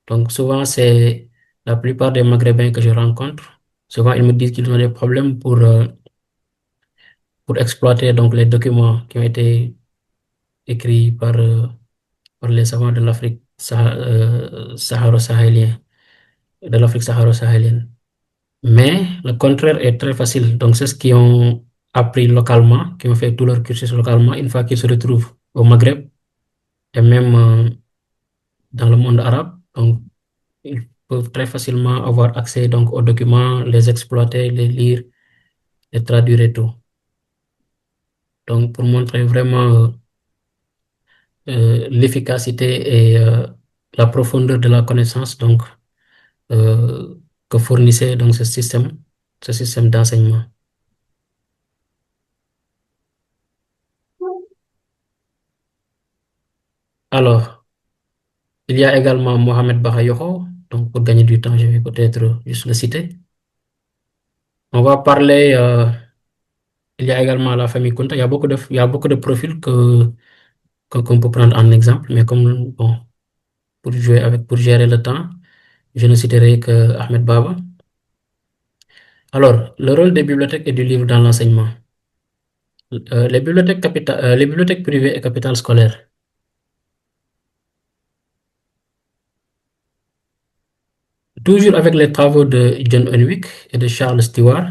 Donc souvent, c'est la plupart des Maghrébins que je rencontre, souvent ils me disent qu'ils ont des problèmes pour exploiter donc, les documents qui ont été écrits par les savants de l'Afrique saharo-sahélienne, de l'Afrique saharo-sahélienne. Mais le contraire est très facile. Donc, c'est ce qui ont appris localement, qui ont fait tout leur cursus localement, une fois qu'ils se retrouvent au Maghreb et même dans le monde arabe, donc ils peuvent très facilement avoir accès donc aux documents, les exploiter, les lire, les traduire et tout. Donc pour montrer vraiment l'efficacité et la profondeur de la connaissance donc euh, que fournissait donc ce système d'enseignement. Alors, il y a également Mohamed Bahayoho. Donc, pour gagner du temps, je vais peut-être juste le citer. On va parler, il y a également la famille Kunta. Il y a beaucoup de profils qu'on peut prendre en exemple, mais comme, bon, pour gérer le temps, je ne citerai que Ahmed Baba. Alors, le rôle des bibliothèques et du livre dans l'enseignement. Les bibliothèques privées et capitales scolaires. Toujours avec les travaux de John Henwick et de Charles Stewart,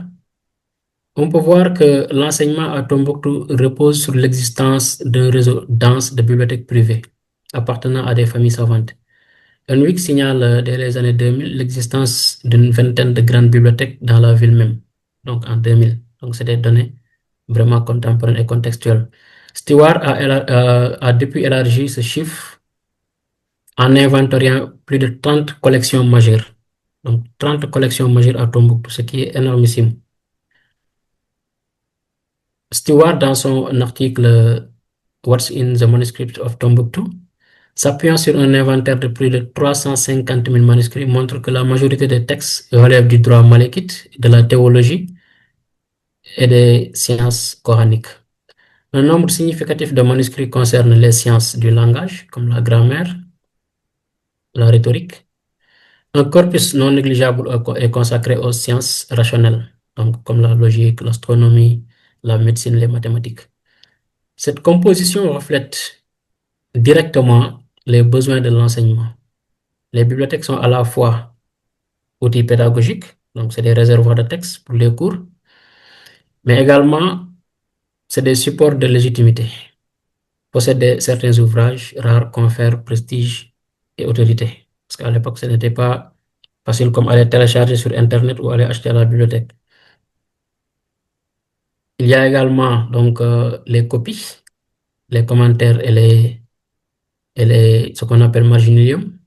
on peut voir que l'enseignement à Tombouctou repose sur l'existence d'un réseau dense de bibliothèques privées appartenant à des familles savantes. Henwick signale dès les années 2000 l'existence d'une vingtaine de grandes bibliothèques dans la ville même, donc en 2000. Donc c'est des données vraiment contemporaines et contextuelles. Stewart a depuis élargi ce chiffre en inventoriant plus de 30 collections majeures. Donc 30 collections majeures à Tombouctou, ce qui est énormissime. Stewart, dans son article What's in the Manuscript of Tombouctou, s'appuyant sur un inventaire de plus de 350 000 manuscrits, montre que la majorité des textes relèvent du droit malékite, de la théologie et des sciences coraniques. Un nombre significatif de manuscrits concerne les sciences du langage, comme la grammaire, la rhétorique. Un corpus non négligeable est consacré aux sciences rationnelles, donc comme la logique, l'astronomie, la médecine, les mathématiques. Cette composition reflète directement les besoins de l'enseignement. Les bibliothèques sont à la fois outils pédagogiques, donc c'est des réservoirs de textes pour les cours, mais également c'est des supports de légitimité. Posséder certains ouvrages rares confèrent prestige et autorité. Parce qu'à l'époque, ce n'était pas facile comme aller télécharger sur Internet ou aller acheter à la bibliothèque. Il y a également donc les copies, les commentaires ce qu'on appelle marginium.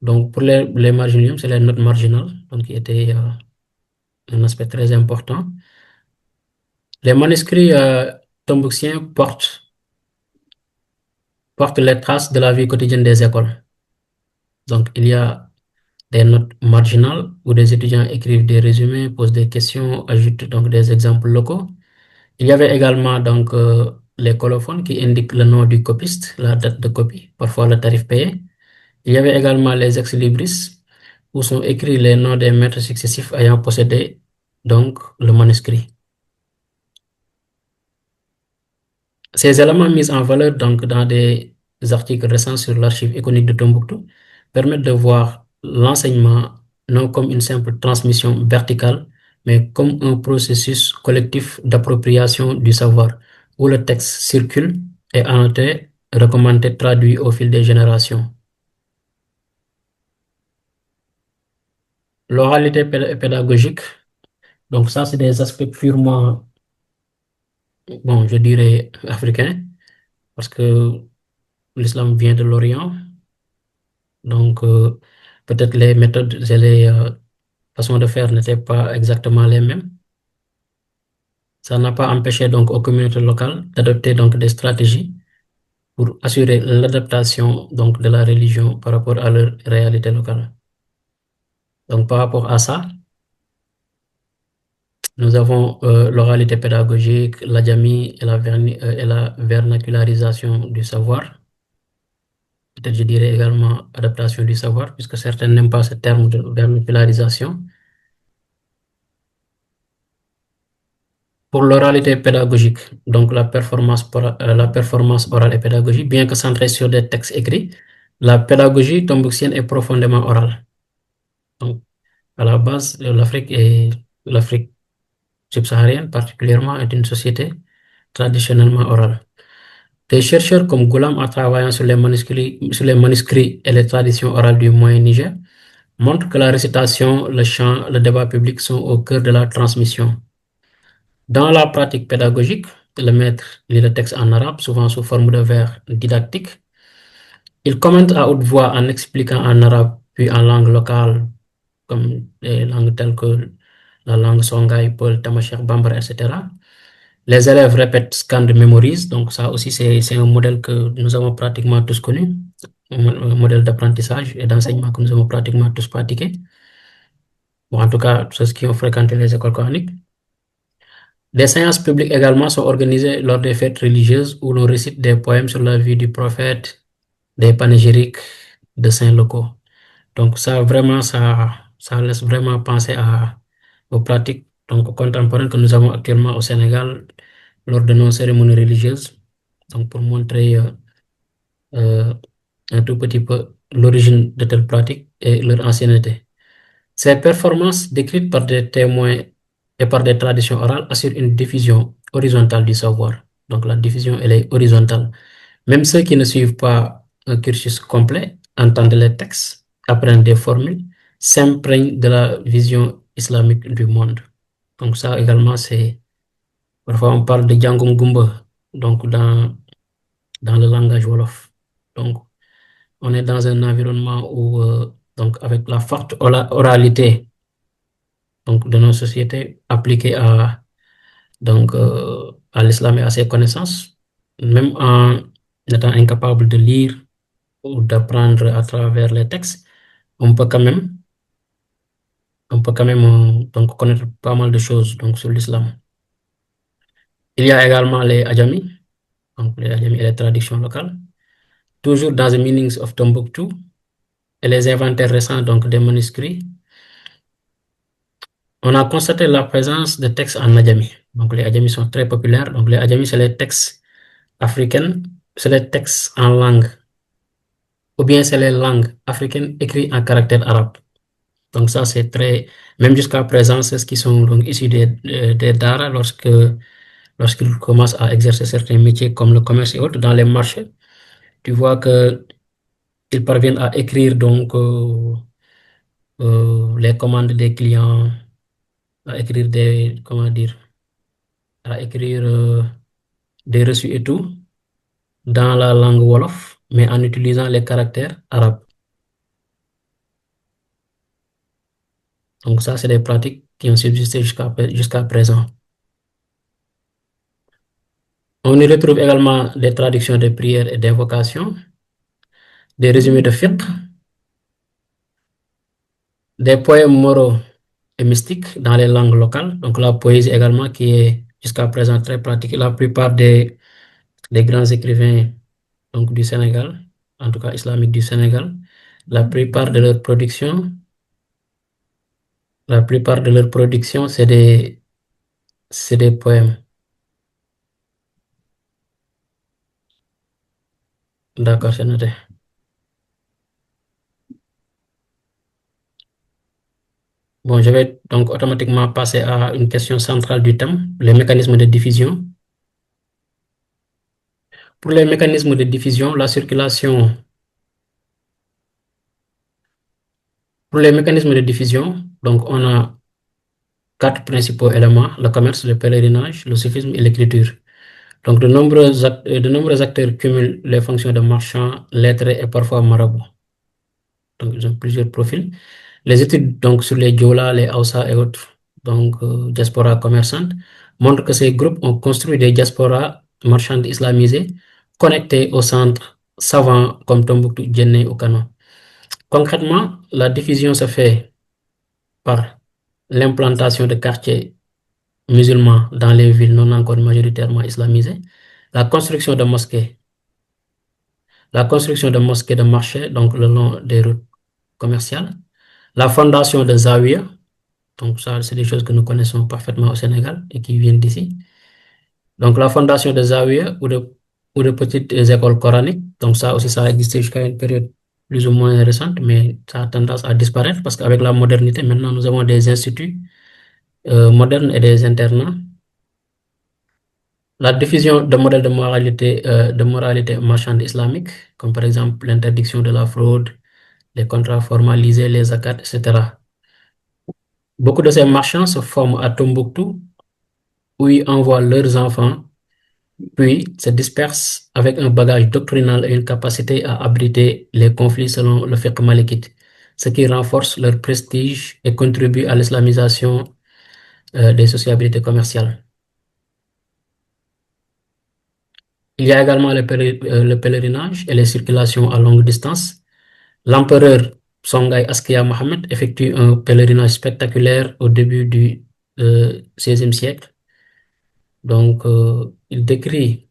Donc pour les marginium, c'est les notes marginales, donc qui étaient un aspect très important. Les manuscrits tombouctiens portent les traces de la vie quotidienne des écoles. Donc il y a des notes marginales où des étudiants écrivent des résumés, posent des questions, ajoutent donc des exemples locaux. Il y avait également donc les colophones qui indiquent le nom du copiste, la date de copie, parfois le tarif payé. Il y avait également les ex-libris où sont écrits les noms des maîtres successifs ayant possédé donc le manuscrit. Ces éléments mis en valeur donc dans des articles récents sur l'archive iconique de Tombouctou permettent de voir l'enseignement non comme une simple transmission verticale, mais comme un processus collectif d'appropriation du savoir, où le texte circule et annoté, recommandé, traduit au fil des générations. L'oralité pédagogique, donc ça c'est des aspects purement, bon, je dirais africains, parce que l'islam vient de l'Orient. Donc, peut-être les méthodes et les façons de faire n'étaient pas exactement les mêmes. Ça n'a pas empêché donc aux communautés locales d'adopter donc des stratégies pour assurer l'adaptation donc de la religion par rapport à leur réalité locale. Donc, par rapport à ça, nous avons l'oralité pédagogique, la jamie et la vernacularisation du savoir. Peut-être je dirais également adaptation du savoir, puisque certains n'aiment pas ce terme de vernacularisation. Pour l'oralité pédagogique, donc la performance orale et pédagogique, bien que centrée sur des textes écrits, la pédagogie tombouctienne est profondément orale. Donc, à la base, l'Afrique subsaharienne particulièrement est une société traditionnellement orale. Des chercheurs comme Goulam, en travaillant sur les manuscrits et les traditions orales du Moyen-Niger, montrent que la récitation, le chant, le débat public sont au cœur de la transmission. Dans la pratique pédagogique, le maître lit le texte en arabe, souvent sous forme de vers didactiques. Il commente à haute voix en expliquant en arabe, puis en langue locale, comme des langues telles que la langue Songhai, Peul, Tamashek, Bambara, etc. Les élèves répètent, scandent, mémorisent. Donc ça aussi, c'est un modèle que nous avons pratiquement tous connu, un modèle d'apprentissage et d'enseignement que nous avons pratiquement tous pratiqué. Bon, en tout cas, ceux qui ont fréquenté les écoles coraniques. Des séances publiques également sont organisées lors des fêtes religieuses où l'on récite des poèmes sur la vie du prophète, des panégyriques de saints locaux. Donc ça, vraiment, ça laisse vraiment penser aux pratiques donc, contemporaines que nous avons actuellement au Sénégal lors de nos cérémonies religieuses. Donc pour montrer un tout petit peu l'origine de telles pratiques et leur ancienneté. Ces performances décrites par des témoins et par des traditions orales assurent une diffusion horizontale du savoir. Donc la diffusion, elle est horizontale. Même ceux qui ne suivent pas un cursus complet entendent les textes, apprennent des formules, s'imprègnent de la vision islamique du monde. Donc ça également, c'est... Parfois on parle de Djangum Gumba, donc dans le langage Wolof. Donc on est dans un environnement où, donc avec la forte oralité donc, de nos sociétés appliquées à l'islam et à ses connaissances, même en étant incapable de lire ou d'apprendre à travers les textes, on peut quand même, donc, connaître pas mal de choses donc, sur l'islam. Il y a également les Adjami, donc les Adjami et les traductions locales, toujours dans the meanings of Tombouctou, et les inventaires récents donc, des manuscrits. On a constaté la présence de textes en Adjami. Donc les Adjami sont très populaires. Donc les Adjami, c'est les textes africains, c'est les textes en langue, ou bien c'est les langues africaines écrites en caractère arabe. Donc ça, c'est très... Même jusqu'à présent, c'est ce qui sont donc, issus des Dara lorsqu'ils commencent à exercer certains métiers comme le commerce et autres dans les marchés. Tu vois qu'ils parviennent à écrire donc les commandes des clients, à écrire comment dire, à écrire des reçus et tout dans la langue Wolof, mais en utilisant les caractères arabes. Donc ça, c'est des pratiques qui ont subsisté jusqu'à présent. On y retrouve également des traductions de prières et d'invocations, des résumés de fiqh, des poèmes moraux et mystiques dans les langues locales. Donc la poésie également qui est jusqu'à présent très pratiquée. La plupart des grands écrivains donc, du Sénégal, en tout cas islamiques du Sénégal, la plupart de leurs productions, c'est des poèmes. D'accord, c'est noté. Bon, je vais donc automatiquement passer à une question centrale du thème, les mécanismes de diffusion. Pour les mécanismes de diffusion, la circulation. Pour les mécanismes de diffusion, donc on a 4 principaux éléments, le commerce, le pèlerinage, le soufisme et l'écriture. Donc de nombreux acteurs cumulent les fonctions de marchand, lettré et parfois marabout. Donc ils ont plusieurs profils. Les études donc, sur les Diola, les Hausa et autres, donc diaspora commerçante, montrent que ces groupes ont construit des diasporas marchandes islamisées connectées aux centres savants comme Tombouctou, Djenné ou Kano. Concrètement, la diffusion se fait par l'implantation de quartiers musulmans dans les villes non encore majoritairement islamisées, la construction de mosquées de marchés, donc le long des routes commerciales, la fondation de Zawiya, donc ça c'est des choses que nous connaissons parfaitement au Sénégal et qui viennent d'ici. Donc la fondation de Zawiya ou de petites écoles coraniques, donc ça aussi ça a existé jusqu'à une période plus ou moins récente, mais ça a tendance à disparaître parce qu'avec la modernité, maintenant nous avons des instituts modernes et des internats. La diffusion de modèles de moralité marchande islamique, comme par exemple l'interdiction de la fraude, les contrats formalisés, les zakats, etc. Beaucoup de ces marchands se forment à Tombouctou, où ils envoient leurs enfants, puis se dispersent avec un bagage doctrinal et une capacité à abriter les conflits selon le fiqh malikite, ce qui renforce leur prestige et contribue à l'islamisation des sociabilités commerciales. Il y a également le pèlerinage et les circulations à longue distance. L'empereur Songhai Askia Mohammed effectue un pèlerinage spectaculaire au début du XVIe siècle. Donc, il décrit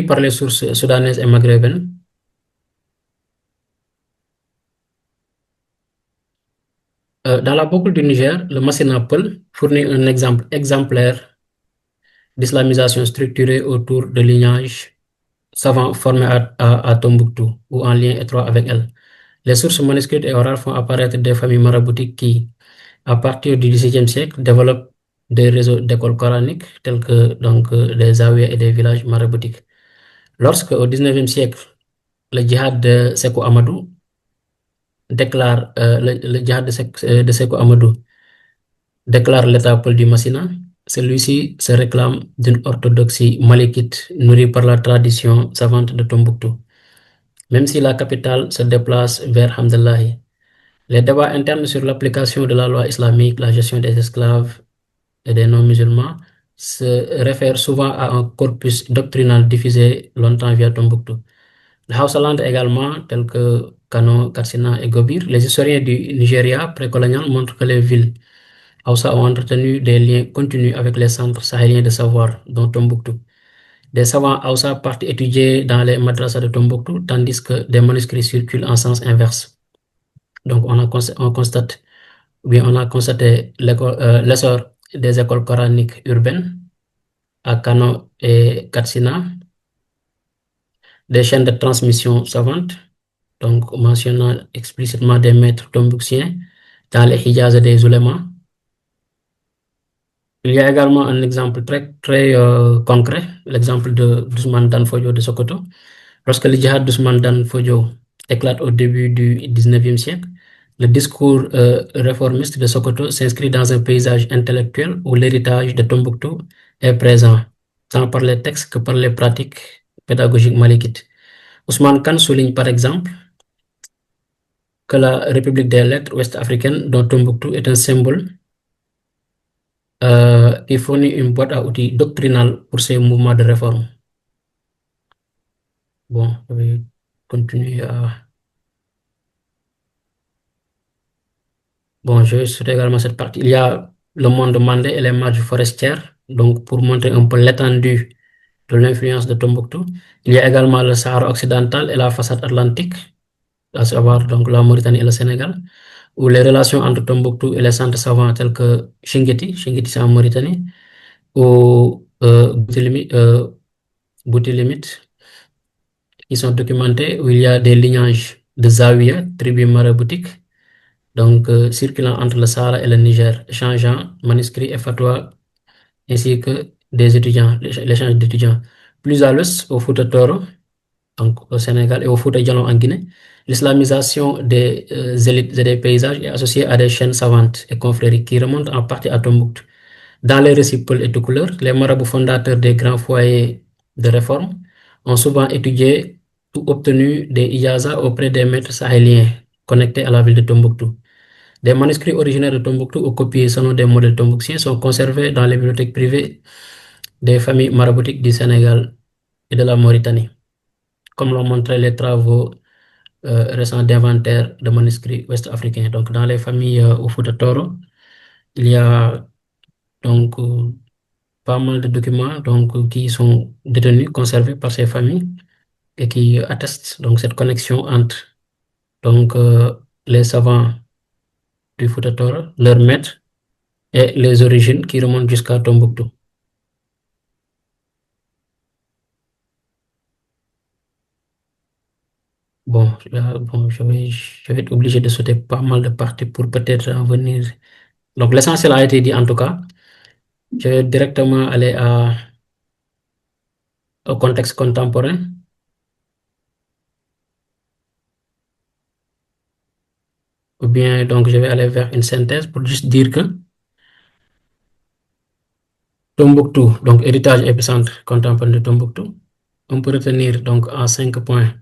par les sources soudanaises et maghrébines. Dans la boucle du Niger, le Massina Peul fournit un exemple exemplaire d'islamisation structurée autour de lignages savants formés à Tombouctou ou en lien étroit avec elle. Les sources manuscrites et orales font apparaître des familles maraboutiques qui, à partir du XVIIe siècle, développent des réseaux d'écoles coraniques tels que des zawiyas et des villages maraboutiques. Lorsque, au XIXe siècle, le djihad de Sekou Amadou le djihad de Sekou Amadou déclare l'état Peul du Massina, celui-ci se réclame d'une orthodoxie malikite nourrie par la tradition savante de Tombouctou. Même si la capitale se déplace vers Hamdallahi, les débats internes sur l'application de la loi islamique, la gestion des esclaves et des non-musulmans se réfèrent souvent à un corpus doctrinal diffusé longtemps via Tombouctou. Le Hausaland également, tels que Kano, Katsina et Gobir, les historiens du Nigeria précolonial montrent que les villes Hausa ont entretenu des liens continus avec les centres sahéliens de savoir, dont Tombouctou. Des savants Hausa partent étudier dans les madrasas de Tombouctou, tandis que des manuscrits circulent en sens inverse. Donc, on constate, ou bien on a constaté l'essor des écoles coraniques urbaines à Kano et Katsina, des chaînes de transmission savantes, donc mentionnant explicitement des maîtres tombouctiens dans les Hijaz et des ulémas. Il y a également un exemple très concret, l'exemple d'Ousmane Dan Fodio de Sokoto. Lorsque le djihad d'Ousmane Dan Fodio éclate au début du XIXe siècle, le discours réformiste de Sokoto s'inscrit dans un paysage intellectuel où l'héritage de Tombouctou est présent, tant par les textes que par les pratiques pédagogiques malikites. Ousmane Khan souligne par exemple que la République des lettres ouest-africaines, dont Tombouctou est un symbole, qui fournit une boîte à outils doctrinale pour ces mouvements de réforme. Bon, je vais continuer à... Bon, je souhaite également cette partie. Il y a le monde mandé et les marges forestières, donc pour montrer un peu l'étendue de l'influence de Tombouctou. Il y a également le Sahara occidental et la façade atlantique, à savoir donc la Mauritanie et le Sénégal, où les relations entre Tombouctou et les centres savants tels que Chinguetti c'est en Mauritanie, ou Bouti-Limite, qui sont documentés, où il y a des lignages de Zawiya, tribus maraboutiques, donc circulant entre le Sahara et le Niger, échangeant manuscrits et fatwas, ainsi que des étudiants, l'échange d'étudiants. Plus à l'ouest, au Fouta Toro, donc au Sénégal, et au Fouta Djallon en Guinée, l'islamisation des élites et des paysages est associée à des chaînes savantes et confréries qui remontent en partie à Tombouctou. Dans les récits Peul et Toucouleur, les marabouts fondateurs des grands foyers de réforme ont souvent étudié ou obtenu des ijazas auprès des maîtres sahéliens connectés à la ville de Tombouctou. Des manuscrits originaires de Tombouctou ou copiés selon des modèles tombouctiens sont conservés dans les bibliothèques privées des familles maraboutiques du Sénégal et de la Mauritanie, comme l'ont montré les travaux récents d'inventaire de manuscrits ouest-africains. Donc, dans les familles au Fouta Toro, il y a donc pas mal de documents donc, qui sont détenus, conservés par ces familles et qui attestent donc, cette connexion entre donc, les savants du Fouta Toro, leurs maîtres, et les origines qui remontent jusqu'à Tombouctou. Je vais être obligé de sauter pas mal de parties pour peut-être en venir. Donc, l'essentiel a été dit en tout cas. Je vais directement aller au contexte contemporain. Ou bien, donc, je vais aller vers une synthèse pour juste dire que Tombouctou, donc héritage épicentre contemporain de Tombouctou, on peut retenir donc en 5 points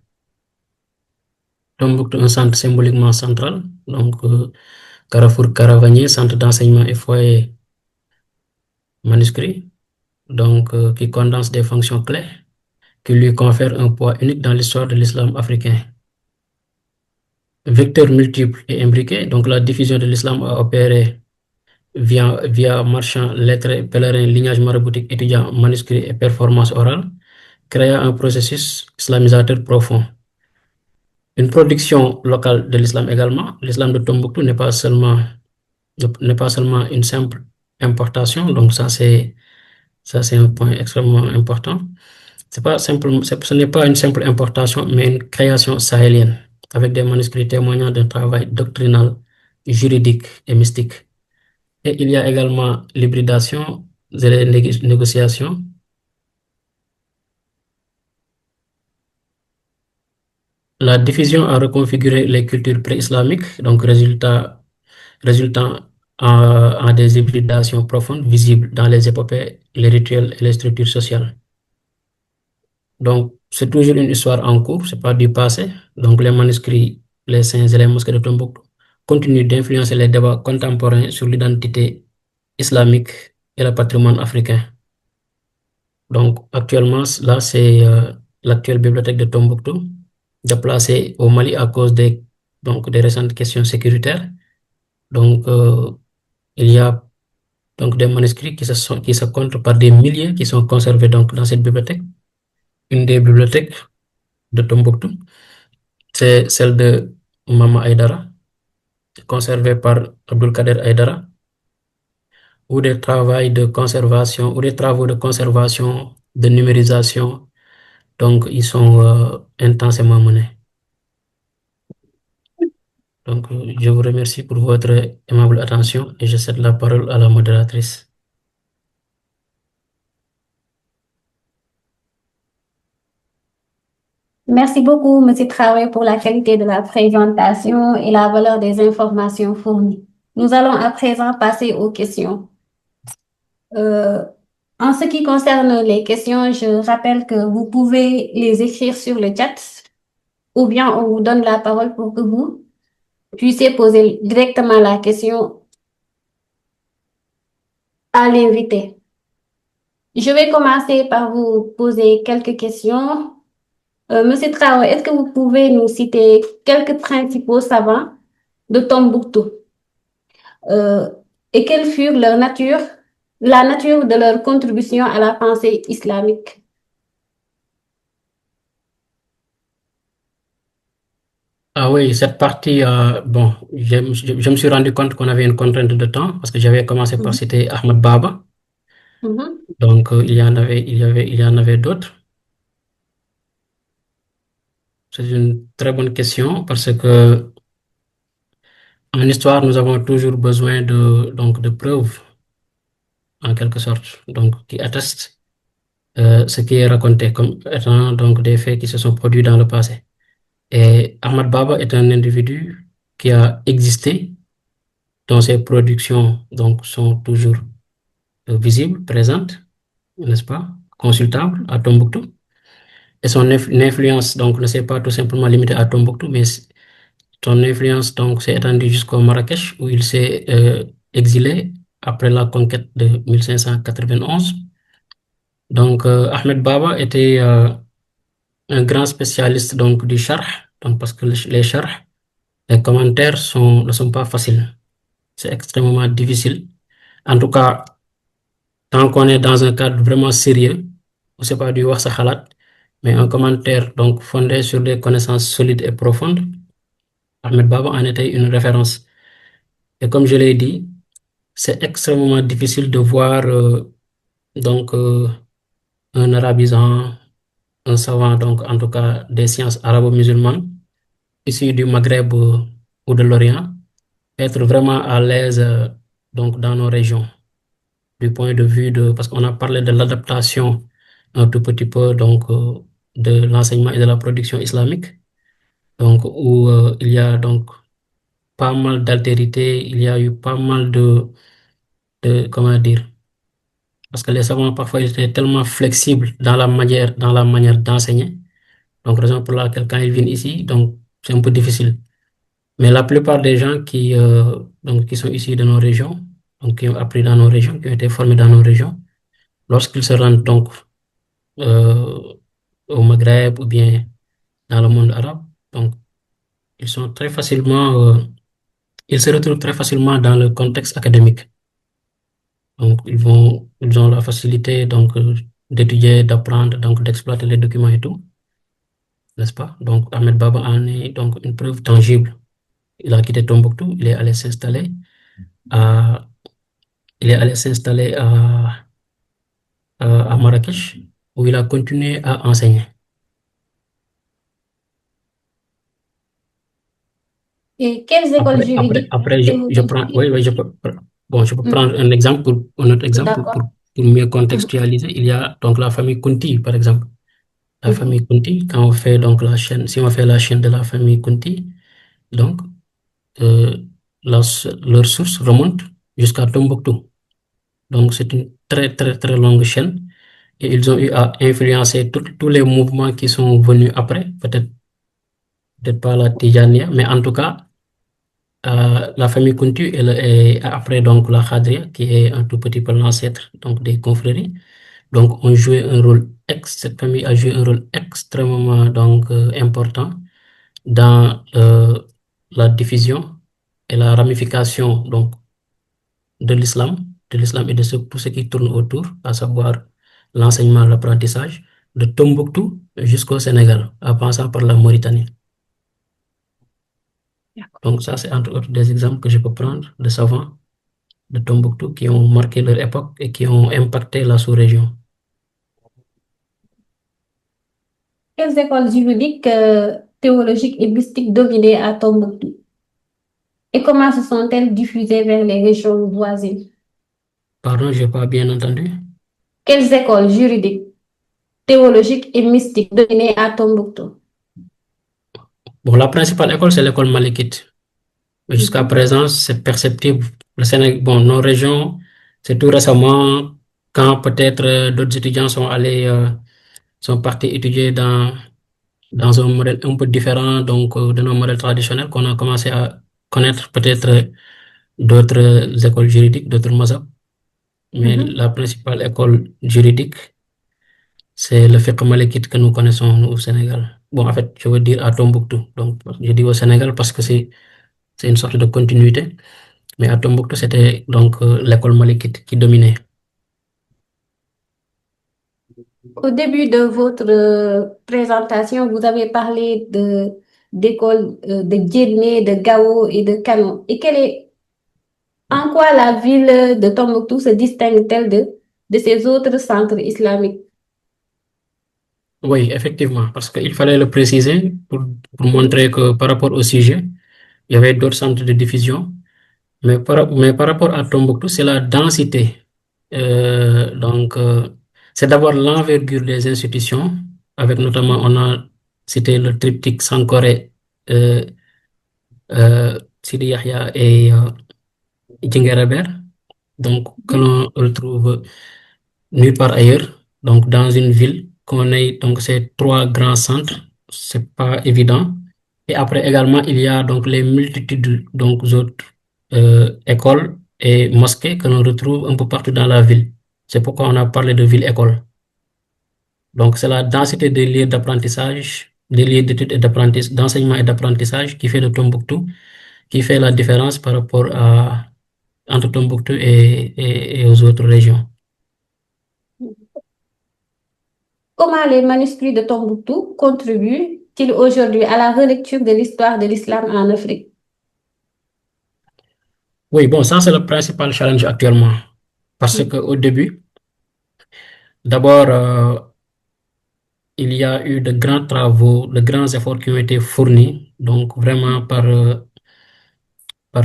Tombouctou, un centre symboliquement central, donc carrefour caravanier, centre d'enseignement et foyer manuscrit, donc qui condense des fonctions clés, qui lui confère un poids unique dans l'histoire de l'islam africain. Vecteurs multiples et imbriqués, donc la diffusion de l'islam a opéré via marchands, lettrés, pèlerins, lignage maraboutique, étudiants, manuscrits et performances orales, créant un processus islamisateur profond. Une production locale de l'islam également. L'islam de Tombouctou n'est pas seulement une simple importation, donc ça c'est un point extrêmement important. Ce n'est pas une simple importation, mais une création sahélienne, avec des manuscrits témoignant d'un travail doctrinal, juridique et mystique. Et il y a également l'hybridation et les négociations. La diffusion a reconfiguré les cultures pré-islamiques, donc résultant en des hybridations profondes visibles dans les épopées, les rituels et les structures sociales. Donc, c'est toujours une histoire en cours, c'est pas du passé. Donc, les manuscrits, les saints et les mosquées de Tombouctou continuent d'influencer les débats contemporains sur l'identité islamique et le patrimoine africain. Donc, actuellement, là, c'est l'actuelle bibliothèque de Tombouctou, déplacée au Mali à cause des récentes questions sécuritaires. Donc, il y a donc des manuscrits qui se comptent par des milliers qui sont conservés donc dans cette bibliothèque. Une des bibliothèques de Tombouctou, c'est celle de Mama Aydara, conservée par Abdul Kader Aydara, ou des travaux de conservation, de numérisation, donc ils sont intensément menés. Donc, je vous remercie pour votre aimable attention et je cède la parole à la modératrice. Merci beaucoup, M. Traoré, pour la qualité de la présentation et la valeur des informations fournies. Nous allons à présent passer aux questions. En ce qui concerne les questions, je rappelle que vous pouvez les écrire sur le chat ou bien on vous donne la parole pour que vous puissiez poser directement la question à l'invité. Je vais commencer par vous poser quelques questions. Monsieur Traoré, est-ce que vous pouvez nous citer quelques principaux savants de Tombouctou et quelle fut la nature de leur contribution à la pensée islamique? Ah oui, cette partie, je me suis rendu compte qu'on avait une contrainte de temps parce que j'avais commencé par citer Ahmed Baba. Donc, il y en avait d'autres. C'est une très bonne question parce que en histoire, nous avons toujours besoin de preuves, en quelque sorte, donc qui attestent ce qui est raconté comme étant donc des faits qui se sont produits dans le passé. Et Ahmad Baba est un individu qui a existé, dont ses productions donc sont toujours visibles, présentes, n'est-ce pas, consultables à Tombouctou. Et son influence donc ne s'est pas tout simplement limitée à Tombouctou, mais son influence donc s'est étendue jusqu'au Marrakech où il s'est exilé après la conquête de 1591. Donc Ahmed Baba était un grand spécialiste donc du charh, donc parce que les charh, les commentaires ne sont pas faciles. C'est extrêmement difficile. En tout cas, tant qu'on est dans un cadre vraiment sérieux, on ne sait pas du wax sa khalat, mais un commentaire donc fondé sur des connaissances solides et profondes, Ahmed Baba en était une référence. Et comme je l'ai dit, c'est extrêmement difficile de voir donc un arabisant, un savant, donc en tout cas des sciences arabo-musulmanes, issus du Maghreb ou de l'Orient être vraiment à l'aise donc dans nos régions du point de vue parce qu'on a parlé de l'adaptation un tout petit peu donc de l'enseignement et de la production islamique, donc où il y a donc pas mal d'altérité, il y a eu pas mal comment dire, parce que les savants parfois ils étaient tellement flexibles dans la manière d'enseigner, donc raison pour laquelle quand ils viennent ici, donc c'est un peu difficile. Mais la plupart des gens donc, qui sont issus de nos régions, donc qui ont appris dans nos régions, qui ont été formés dans nos régions, lorsqu'ils se rendent donc euh, au Maghreb ou bien dans le monde arabe, donc ils sont très facilement, ils se retrouvent très facilement dans le contexte académique. Donc ils ont la facilité donc d'étudier, d'apprendre, donc d'exploiter les documents et tout, n'est-ce pas? Donc Ahmed Baba en est donc une preuve tangible. Il a quitté Tombouctou, il est allé s'installer à, il est allé s'installer à Marrakech, où il a continué à enseigner. Et quelles écoles juridiques Après, je théologiques? prends, oui, bon, je peux prendre un autre exemple D'accord. pour mieux Mhm. contextualiser. Il y a donc la famille Kunti, par exemple. La Mhm. famille Kunti, quand on fait donc la chaîne, si on fait la chaîne de la famille Kunti, donc, euh, leur source remonte jusqu'à Tombouctou. Donc, c'est une très longue chaîne. Et ils ont eu à influencer tous les mouvements qui sont venus après, peut-être pas la Tijania, mais en tout cas, la famille Kunti, elle est après donc la Khadria, qui est un tout petit peu l'ancêtre donc des confréries. Donc, cette famille a joué un rôle extrêmement donc important dans la diffusion et la ramification donc de l'islam et de tout ce qui tourne autour, à savoir l'enseignement, l'apprentissage, de Tombouctou jusqu'au Sénégal, en passant par la Mauritanie. Donc ça, c'est entre autres des exemples que je peux prendre de savants de Tombouctou qui ont marqué leur époque et qui ont impacté la sous-région. Quelles écoles juridiques, théologiques et mystiques dominaient à Tombouctou? Et comment se sont-elles diffusées vers les régions voisines? Pardon, je n'ai pas bien entendu. Quelles écoles juridiques, théologiques et mystiques dominaient à Tombouctou? Bon, la principale école, c'est l'école malékite. Mais jusqu'à Mhm. présent, c'est perceptible. Le Sénégal, bon, nos régions, c'est tout récemment quand peut-être d'autres étudiants sont partis étudier dans un modèle un peu différent donc de nos modèles traditionnels qu'on a commencé à connaître peut-être d'autres écoles juridiques, d'autres mazhab. Mais Mhm. la principale école juridique, c'est le fiqh malikite que nous connaissons nous, au Sénégal. Bon, en fait, je veux dire à Tombouctou. Donc, je dis au Sénégal parce que c'est une sorte de continuité. Mais à Tombouctou, c'était donc l'école malikite qui dominait. Au début de votre présentation, vous avez parlé d'écoles de Djedné, de Gao et de Kano. Et en quoi la ville de Tombouctou se distingue-t-elle de ces autres centres islamiques? Oui, effectivement, parce qu'il fallait le préciser pour montrer que par rapport au sujet, il y avait d'autres centres de diffusion. Mais par rapport à Tombouctou, c'est la densité. Donc, c'est d'abord l'envergure des institutions, avec notamment, on a cité le triptyque Sankoré, euh, Sidi Yahya et Djinguereber, donc que Mhm. l'on retrouve nulle part ailleurs. Donc, dans une ville, qu'on ait donc ces trois grands centres, c'est pas évident. Et après également, il y a donc les multitudes donc d'autres écoles et mosquées que l'on retrouve un peu partout dans la ville. C'est pourquoi on a parlé de ville-école. Donc, c'est la densité des lieux d'apprentissage, des lieux d'études et d'enseignement et d'apprentissage qui fait de Tombouctou, qui fait la différence par rapport entre Tombouctou et aux autres régions. Comment les manuscrits de Tombouctou contribuent-ils aujourd'hui à la relecture de l'histoire de l'islam en Afrique? Oui, bon, ça c'est le principal challenge actuellement. Parce qu'au début, d'abord, il y a eu de grands travaux, de grands efforts qui ont été fournis donc vraiment par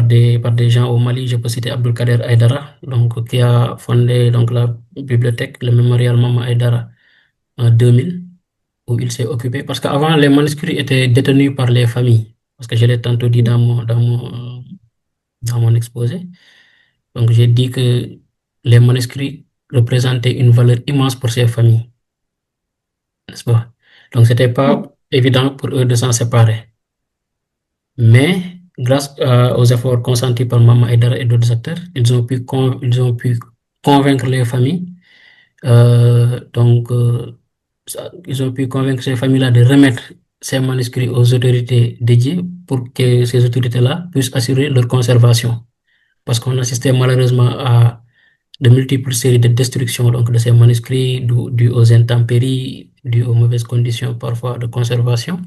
des gens au Mali. Je peux citer Abdulkader Aïdara, donc, qui a fondé donc, la bibliothèque, le mémorial Mama Aïdara en 2000, où il s'est occupé. Parce qu'avant, les manuscrits étaient détenus par les familles, parce que je l'ai tantôt dit dans mon exposé. Donc, j'ai dit que les manuscrits représentaient une valeur immense pour ces familles, n'est-ce pas? Donc, c'était pas évident pour eux de s'en séparer. Mais grâce aux efforts consentis par Maman Aïdara et d'autres acteurs, ils ont pu convaincre les familles. Donc, ils ont pu convaincre ces familles-là de remettre ces manuscrits aux autorités dédiées pour que ces autorités-là puissent assurer leur conservation. Parce qu'on assistait malheureusement à de multiples séries de destructions donc, de ces manuscrits dus aux intempéries, dus aux mauvaises conditions parfois de conservation.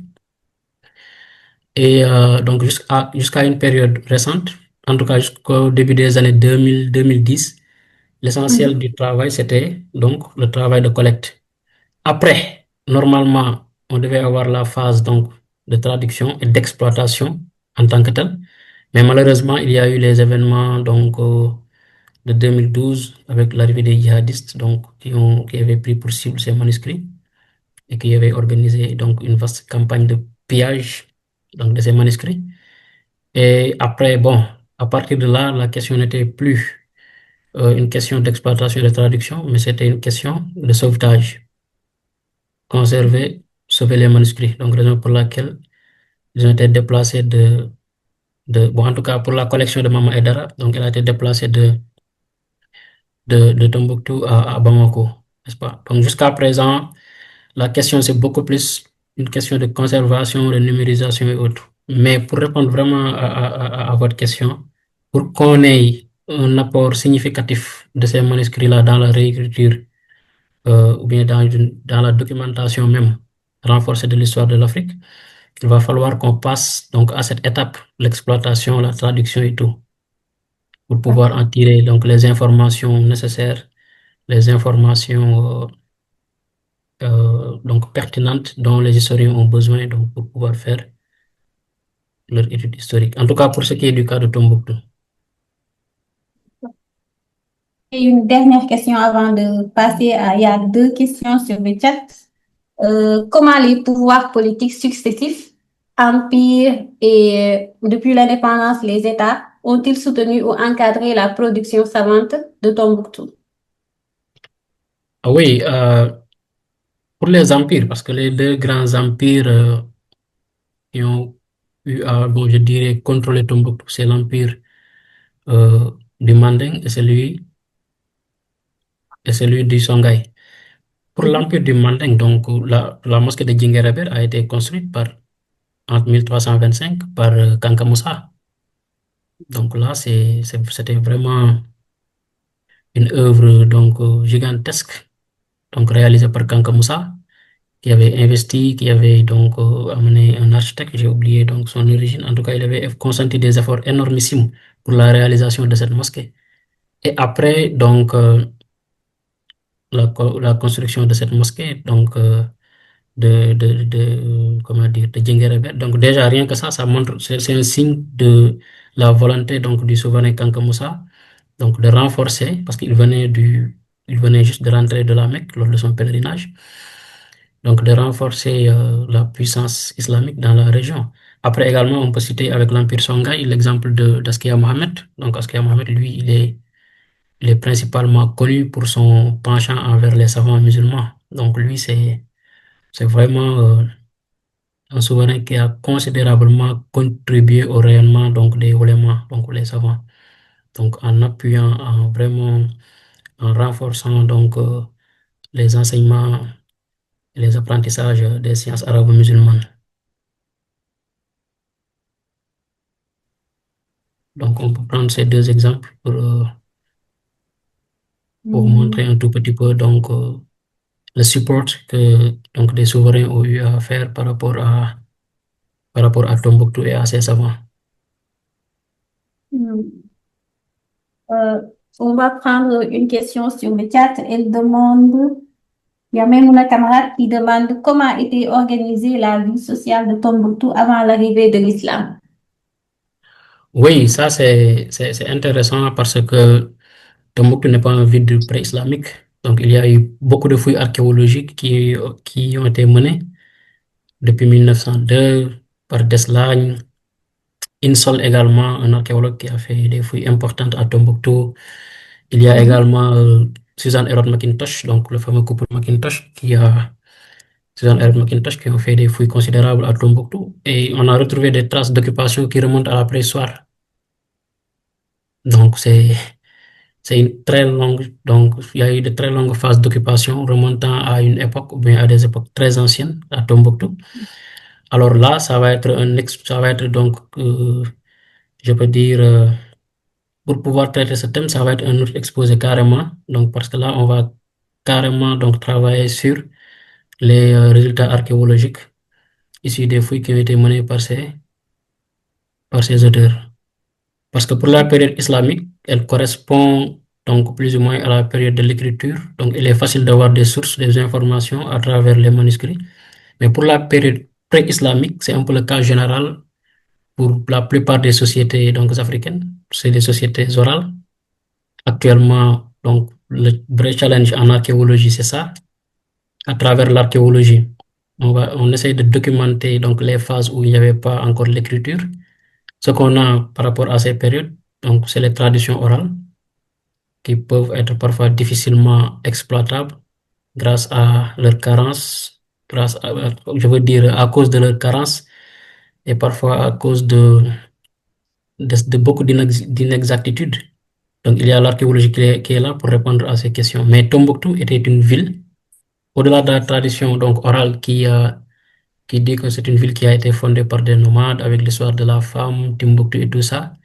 Et donc jusqu'à une période récente, en tout cas jusqu'au début des années 2000-2010, l'essentiel du travail, c'était donc le travail de collecte. Après, normalement, on devait avoir la phase donc, de traduction et d'exploitation en tant que telle. Mais malheureusement, il y a eu les événements donc, de 2012 avec l'arrivée des djihadistes donc, qui avaient pris pour cible ces manuscrits et qui avaient organisé donc, une vaste campagne de pillage donc, de ces manuscrits. Et après, bon, à partir de là, la question n'était plus une question d'exploitation et de traduction, mais c'était une question de sauvetage, conserver, sauver les manuscrits. Donc, raison pour laquelle ils ont été déplacés bon, en tout cas pour la collection de Mama Edara, donc elle a été déplacée de Tombouctou à Bamako, n'est-ce pas? Donc, jusqu'à présent, la question, c'est beaucoup plus une question de conservation, de numérisation et autres. Mais pour répondre vraiment à votre question, pour qu'on ait un apport significatif de ces manuscrits-là dans la réécriture ou bien dans la documentation même renforcée de l'histoire de l'Afrique, il va falloir qu'on passe donc à cette étape, l'exploitation, la traduction et tout, pour pouvoir en tirer donc les informations nécessaires, les informations donc pertinentes dont les historiens ont besoin donc, pour pouvoir faire leur étude historique. En tout cas, pour ce qui est du cas de Tombouctou. Et une dernière question avant de passer à... Il y a deux questions sur le chat. Comment les pouvoirs politiques successifs, empires et depuis l'indépendance, les États, ont-ils soutenu ou encadré la production savante de Tombouctou? Ah oui, pour les empires, parce que les deux grands empires qui ont eu à, bon, je dirais, contrôler Tombouctou, c'est l'empire du Manding et celui du Songhai. Pour l'empire du Manding, donc la mosquée de Djinguereber a été construite en 1325 par Kanka Moussa. Donc là, c'était vraiment une œuvre donc, gigantesque donc, réalisée par Kanka Moussa, qui avait investi, qui avait donc amené un architecte, j'ai oublié donc son origine. En tout cas, il avait consenti des efforts énormissimes pour la réalisation de cette mosquée. Et après, donc, la construction de cette mosquée, donc, comment dire, de Djinguereber. Donc, déjà, rien que ça montre, c'est un signe de la volonté donc, du souverain Kanka Moussa, donc de renforcer, parce il venait juste de rentrer de la Mecque lors de son pèlerinage, donc de renforcer la puissance islamique dans la région. Après également, on peut citer avec l'Empire Songhai l'exemple d'Askia Mohamed. Donc Askia Mohamed, lui, il est principalement connu pour son penchant envers les savants musulmans. Donc lui, c'est vraiment un souverain qui a considérablement contribué au rayonnement donc, des oulémas, donc les savants. Donc en appuyant, en renforçant donc les enseignements et les apprentissages des sciences arabo-musulmanes. Donc, on peut prendre ces deux exemples pour montrer un tout petit peu donc, le support que donc, des souverains ont eu à faire par rapport à Tombouctou et à ses savants. On va prendre une question sur le chat. Elle demande Il y a même une camarade qui demande comment était organisée la vie sociale de Tombouctou avant l'arrivée de l'islam. Oui, ça c'est intéressant parce que Tombouctou n'est pas un vide pré-islamique. Donc il y a eu beaucoup de fouilles archéologiques qui ont été menées depuis 1902 par Deslagne, Insol également, un archéologue qui a fait des fouilles importantes à Tombouctou. Il y a également Suzanne Hérode McIntosh, donc le fameux couple McIntosh Suzanne Hérode McIntosh qui ont fait des fouilles considérables à Tombouctou. Et on a retrouvé des traces d'occupation qui remontent à la préhistoire. Donc c'est une très longue, donc il y a eu de très longues phases d'occupation remontant à une époque ou bien à des époques très anciennes à Tombouctou. Alors là, ça va être donc, je peux dire, pour pouvoir traiter ce thème, ça va être un autre exposé carrément. Donc parce que là, on va carrément donc travailler sur les résultats archéologiques issus des fouilles qui ont été menées par ces auteurs. Parce que pour la période islamique, elle correspond donc plus ou moins à la période de l'écriture. Donc il est facile d'avoir des sources, des informations à travers les manuscrits. Mais pour la période pré-islamique, c'est un peu le cas général pour la plupart des sociétés donc africaines. C'est des sociétés orales. Actuellement, donc le vrai challenge en archéologie, c'est ça. À travers l'archéologie, on essaye de documenter donc les phases où il n'y avait pas encore l'écriture. Ce qu'on a par rapport à ces périodes, donc c'est les traditions orales qui peuvent être parfois difficilement exploitables grâce à leur carence, je veux dire à cause de leur carence et parfois à cause de beaucoup d'inexactitudes. Donc il y a l'archéologie qui est là pour répondre à ces questions. Mais Tombouctou était une ville, au-delà de la tradition donc orale qui dit que c'est une ville qui a été fondée par des nomades avec l'histoire de la femme, Timbuktu et tout ça,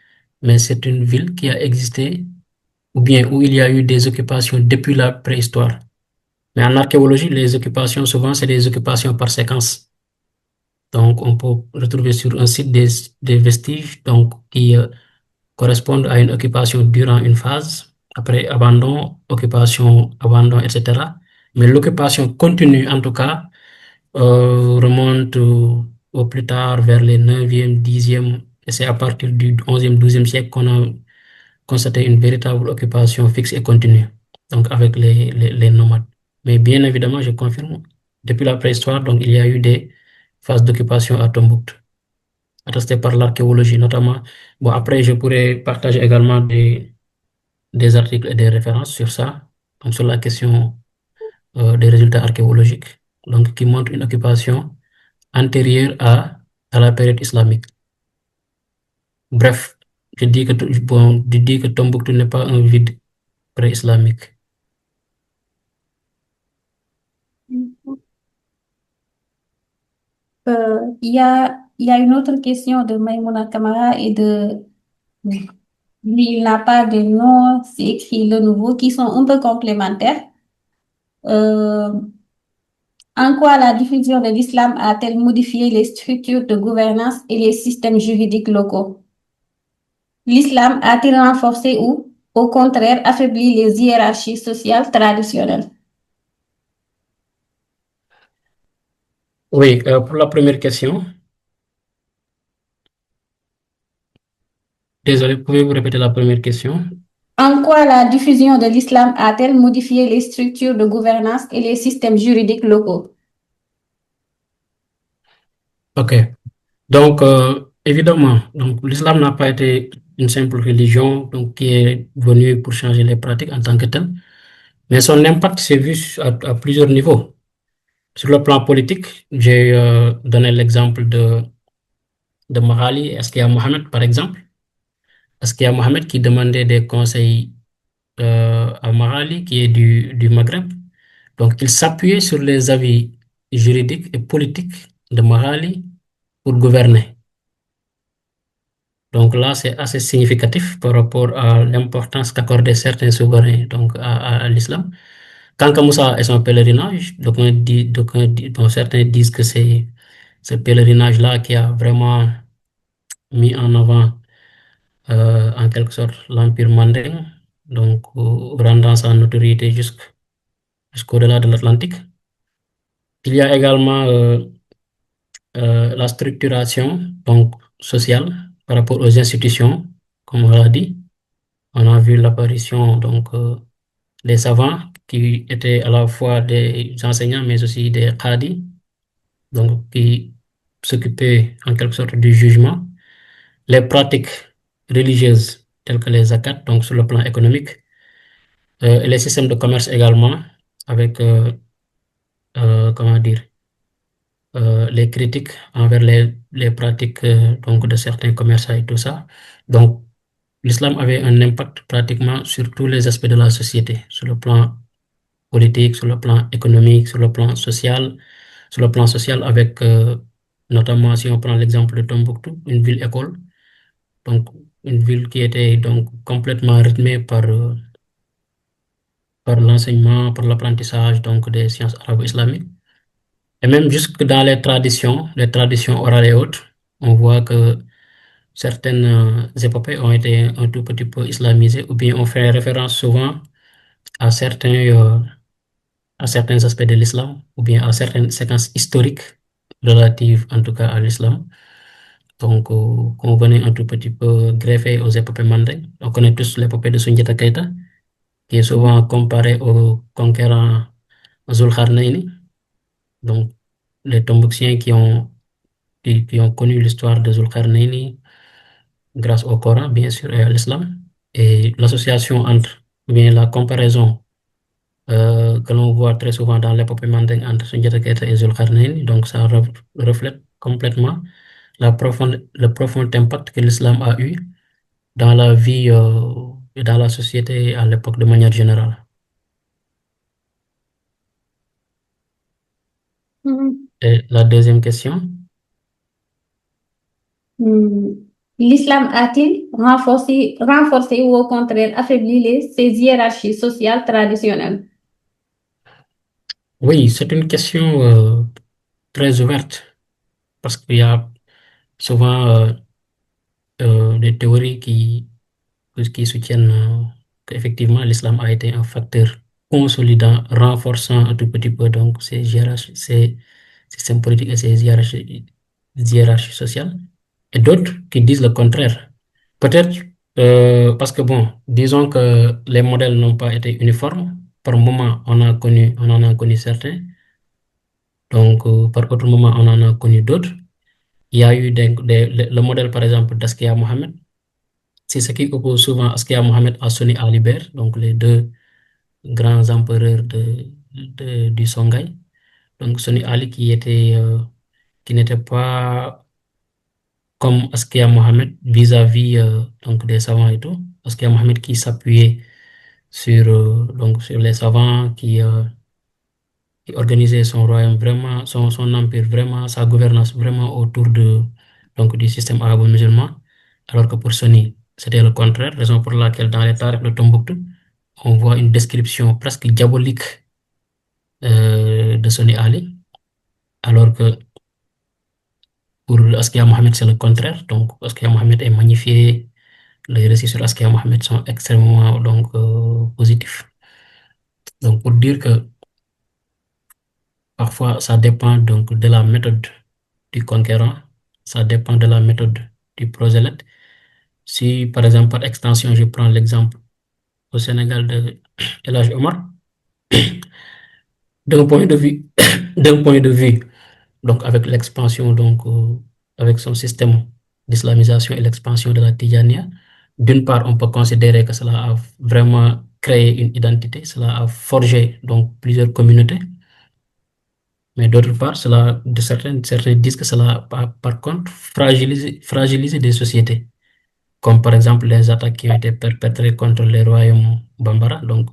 mais c'est une ville qui a existé ou bien où il y a eu des occupations depuis la préhistoire. Mais en archéologie, les occupations, souvent, c'est des occupations par séquence. Donc, on peut retrouver sur un site des vestiges donc, qui correspondent à une occupation durant une phase, après abandon, occupation, abandon, etc. Mais l'occupation continue, en tout cas, remonte au plus tard vers les 9e, 10e, et c'est à partir du 11e, 12e siècle qu'on a constaté une véritable occupation fixe et continue, donc avec les nomades. Mais bien évidemment, je confirme, depuis la préhistoire, donc il y a eu des phases d'occupation à Tombouctou, attestées par l'archéologie notamment. Bon, après, je pourrais partager également des articles et des références sur ça, donc sur la question des résultats archéologiques, donc qui montrent une occupation antérieure à la période islamique. Bref, je dis que Tombouctou n'est pas un vide pré-islamique. Il y a une autre question de Maïmouna Kamara et de... Il n'a pas de nom, c'est écrit le nouveau, qui sont un peu complémentaires. Euh, En quoi la diffusion de l'islam a-t-elle modifié les structures de gouvernance et les systèmes juridiques locaux? L'islam a-t-il renforcé ou, au contraire, affaibli les hiérarchies sociales traditionnelles? Oui, pour la première question, désolé, pouvez-vous répéter la première question? En quoi la diffusion de l'islam a-t-elle modifié les structures de gouvernance et les systèmes juridiques locaux? Ok. Donc, évidemment, donc l'islam n'a pas été une simple religion donc, qui est venue pour changer les pratiques en tant que telle, mais son impact s'est vu à plusieurs niveaux. Sur le plan politique, j'ai donné l'exemple de Mahali et Askia Mohamed, par exemple. Askia Mohamed qui demandait des conseils à Mahali, qui est du Maghreb. Donc, il s'appuyait sur les avis juridiques et politiques de Mahali pour gouverner. Donc là, c'est assez significatif par rapport à l'importance qu'accordaient certains souverains donc, à l'islam. Kanka Moussa et son pèlerinage, donc certains disent que c'est ce pèlerinage-là qui a vraiment mis en avant, en quelque sorte, l'Empire manding, donc rendant sa notoriété jusqu'au-delà de l'Atlantique. Il y a également la structuration donc, sociale par rapport aux institutions, comme on l'a dit. On a vu l'apparition donc, des savants qui étaient à la fois des enseignants, mais aussi des qadis, donc qui s'occupaient en quelque sorte du jugement. Les pratiques religieuses telles que les zakats, donc sur le plan économique, et les systèmes de commerce également, avec, comment dire, les critiques envers les pratiques donc de certains commerçants et tout ça. Donc, l'islam avait un impact pratiquement sur tous les aspects de la société, sur le plan politique, sur le plan économique, sur le plan social. Sur le plan social, avec notamment si on prend l'exemple de Tombouctou, une ville-école, donc une ville qui était donc complètement rythmée par l'enseignement, par l'apprentissage donc des sciences arabo-islamiques. Et même jusque dans les traditions orales et autres, on voit que certaines épopées ont été un tout petit peu islamisées, ou bien on fait référence souvent à à certains aspects de l'islam, ou bien à certaines séquences historiques relatives en tout cas à l'islam. Donc, qu'on venait un tout petit peu greffer aux épopées mandingues. On connaît tous l'épopée de Sundiata Keita, qui est souvent comparée au conquérant Zulkarnaini. Donc, les Tombouctiens qui ont connu l'histoire de Zulkarnaini grâce au Coran, bien sûr, et à l'islam. Et l'association entre, ou bien la comparaison que l'on voit très souvent dans l'épopée mandingue entre Sundiata Keita et Zulkarnain. Donc, ça reflète complètement le profond impact que l'islam a eu dans la vie et dans la société à l'époque de manière générale. Mhm. Et la deuxième question? L'islam a-t-il renforcé ou au contraire affaibli ces hiérarchies sociales traditionnelles? Oui, c'est une question très ouverte parce qu'il y a souvent des théories qui soutiennent qu'effectivement l'islam a été un facteur consolidant, renforçant un tout petit peu donc ces hiérarchies, ces systèmes politiques et ces hiérarchies sociales, et d'autres qui disent le contraire. Peut-être parce que bon, disons que les modèles n'ont pas été uniformes. Par moment, on en a connu certains, donc par autre moment, on en a connu d'autres. Il y a eu le modèle, par exemple, d'Askia Mohamed. C'est ce qui oppose souvent Askia Mohamed à Soni Ali Ber, donc les deux grands empereurs du Songhai. Donc Soni Ali qui n'était pas comme Askia Mohamed vis-à-vis donc des savants et tout. Askia Mohamed qui s'appuyait donc sur les savants, qui organisait son royaume vraiment, son empire vraiment, sa gouvernance vraiment autour donc, du système arabo-musulman. Alors que pour Soni, c'était le contraire, raison pour laquelle dans les tarifs de Tombouctou, on voit une description presque diabolique de Soni Ali, alors que pour Askia Mohamed, c'est le contraire. Donc, Askia Mohamed est magnifié. Les récits sur Askia Mohamed sont extrêmement donc, positifs. Donc, pour dire que parfois, ça dépend donc de la méthode du conquérant, ça dépend de la méthode du prosélyte. Si, par exemple, par extension, je prends l'exemple au Sénégal de El Hadj Omar, d'un point de vue, d'un point de vue, donc avec l'expansion, donc avec son système d'islamisation et l'expansion de la Tijania, d'une part, on peut considérer que cela a vraiment créé une identité, cela a forgé donc plusieurs communautés. Mais d'autre part, certains disent que cela a par contre fragilisé des sociétés, comme par exemple les attaques qui ont été perpétrées contre les royaumes Bambara, donc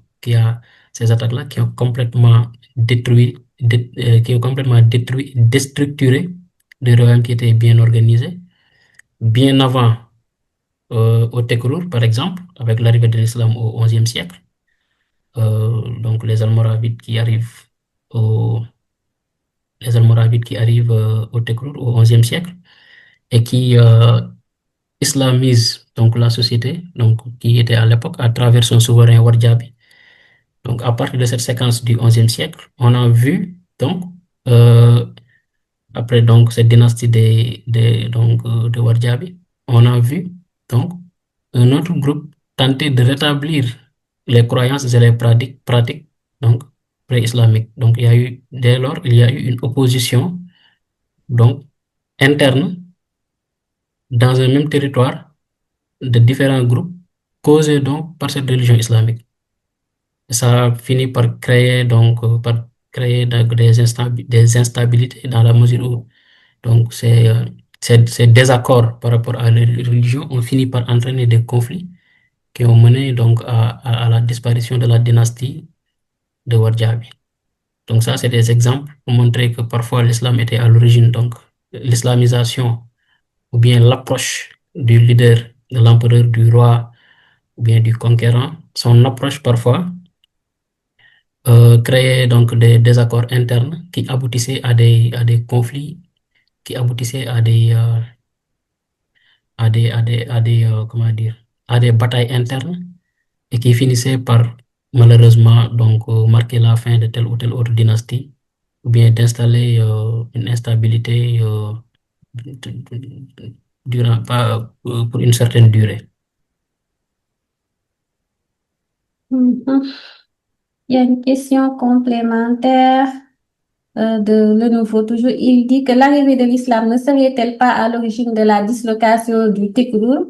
ces attaques-là qui ont complètement détruit, déstructuré des royaumes qui étaient bien organisés, bien avant au Tekrour, par exemple, avec l'arrivée de l'islam au XIe siècle. Donc les Almoravides qui arrivent au au Tekrour au XIe siècle et qui islamisent donc la société, donc qui était à l'époque à travers son souverain Wardjabi. Donc à partir de cette séquence du XIe siècle, on a vu donc Euh, Après donc cette dynastie de Wardjabi, on a vu donc un autre groupe tenter de rétablir les croyances et les pratiques donc pré-islamiques. Donc dès lors il y a eu une opposition donc interne dans un même territoire de différents groupes causés donc par cette religion islamique. Ça a fini par créer donc des instabilités dans la mesure où donc ces désaccords par rapport à la religion ont fini par entraîner des conflits qui ont mené donc à la disparition de la dynastie de Wardjabi. Donc ça, c'est des exemples pour montrer que parfois l'islam était à l'origine, donc l'islamisation ou bien l'approche du leader, de l'empereur, du roi ou bien du conquérant, son approche parfois créait donc des désaccords internes qui aboutissaient à des conflits, qui aboutissaient comment dire, à des batailles internes et qui finissaient par malheureusement donc marquer la fin de telle ou telle autre dynastie ou bien d'installer une instabilité durant pas pour une certaine durée. Mhm. Il y a une question complémentaire de le nouveau toujours. Il dit que l'arrivée de l'islam ne serait-elle pas à l'origine de la dislocation du Teknour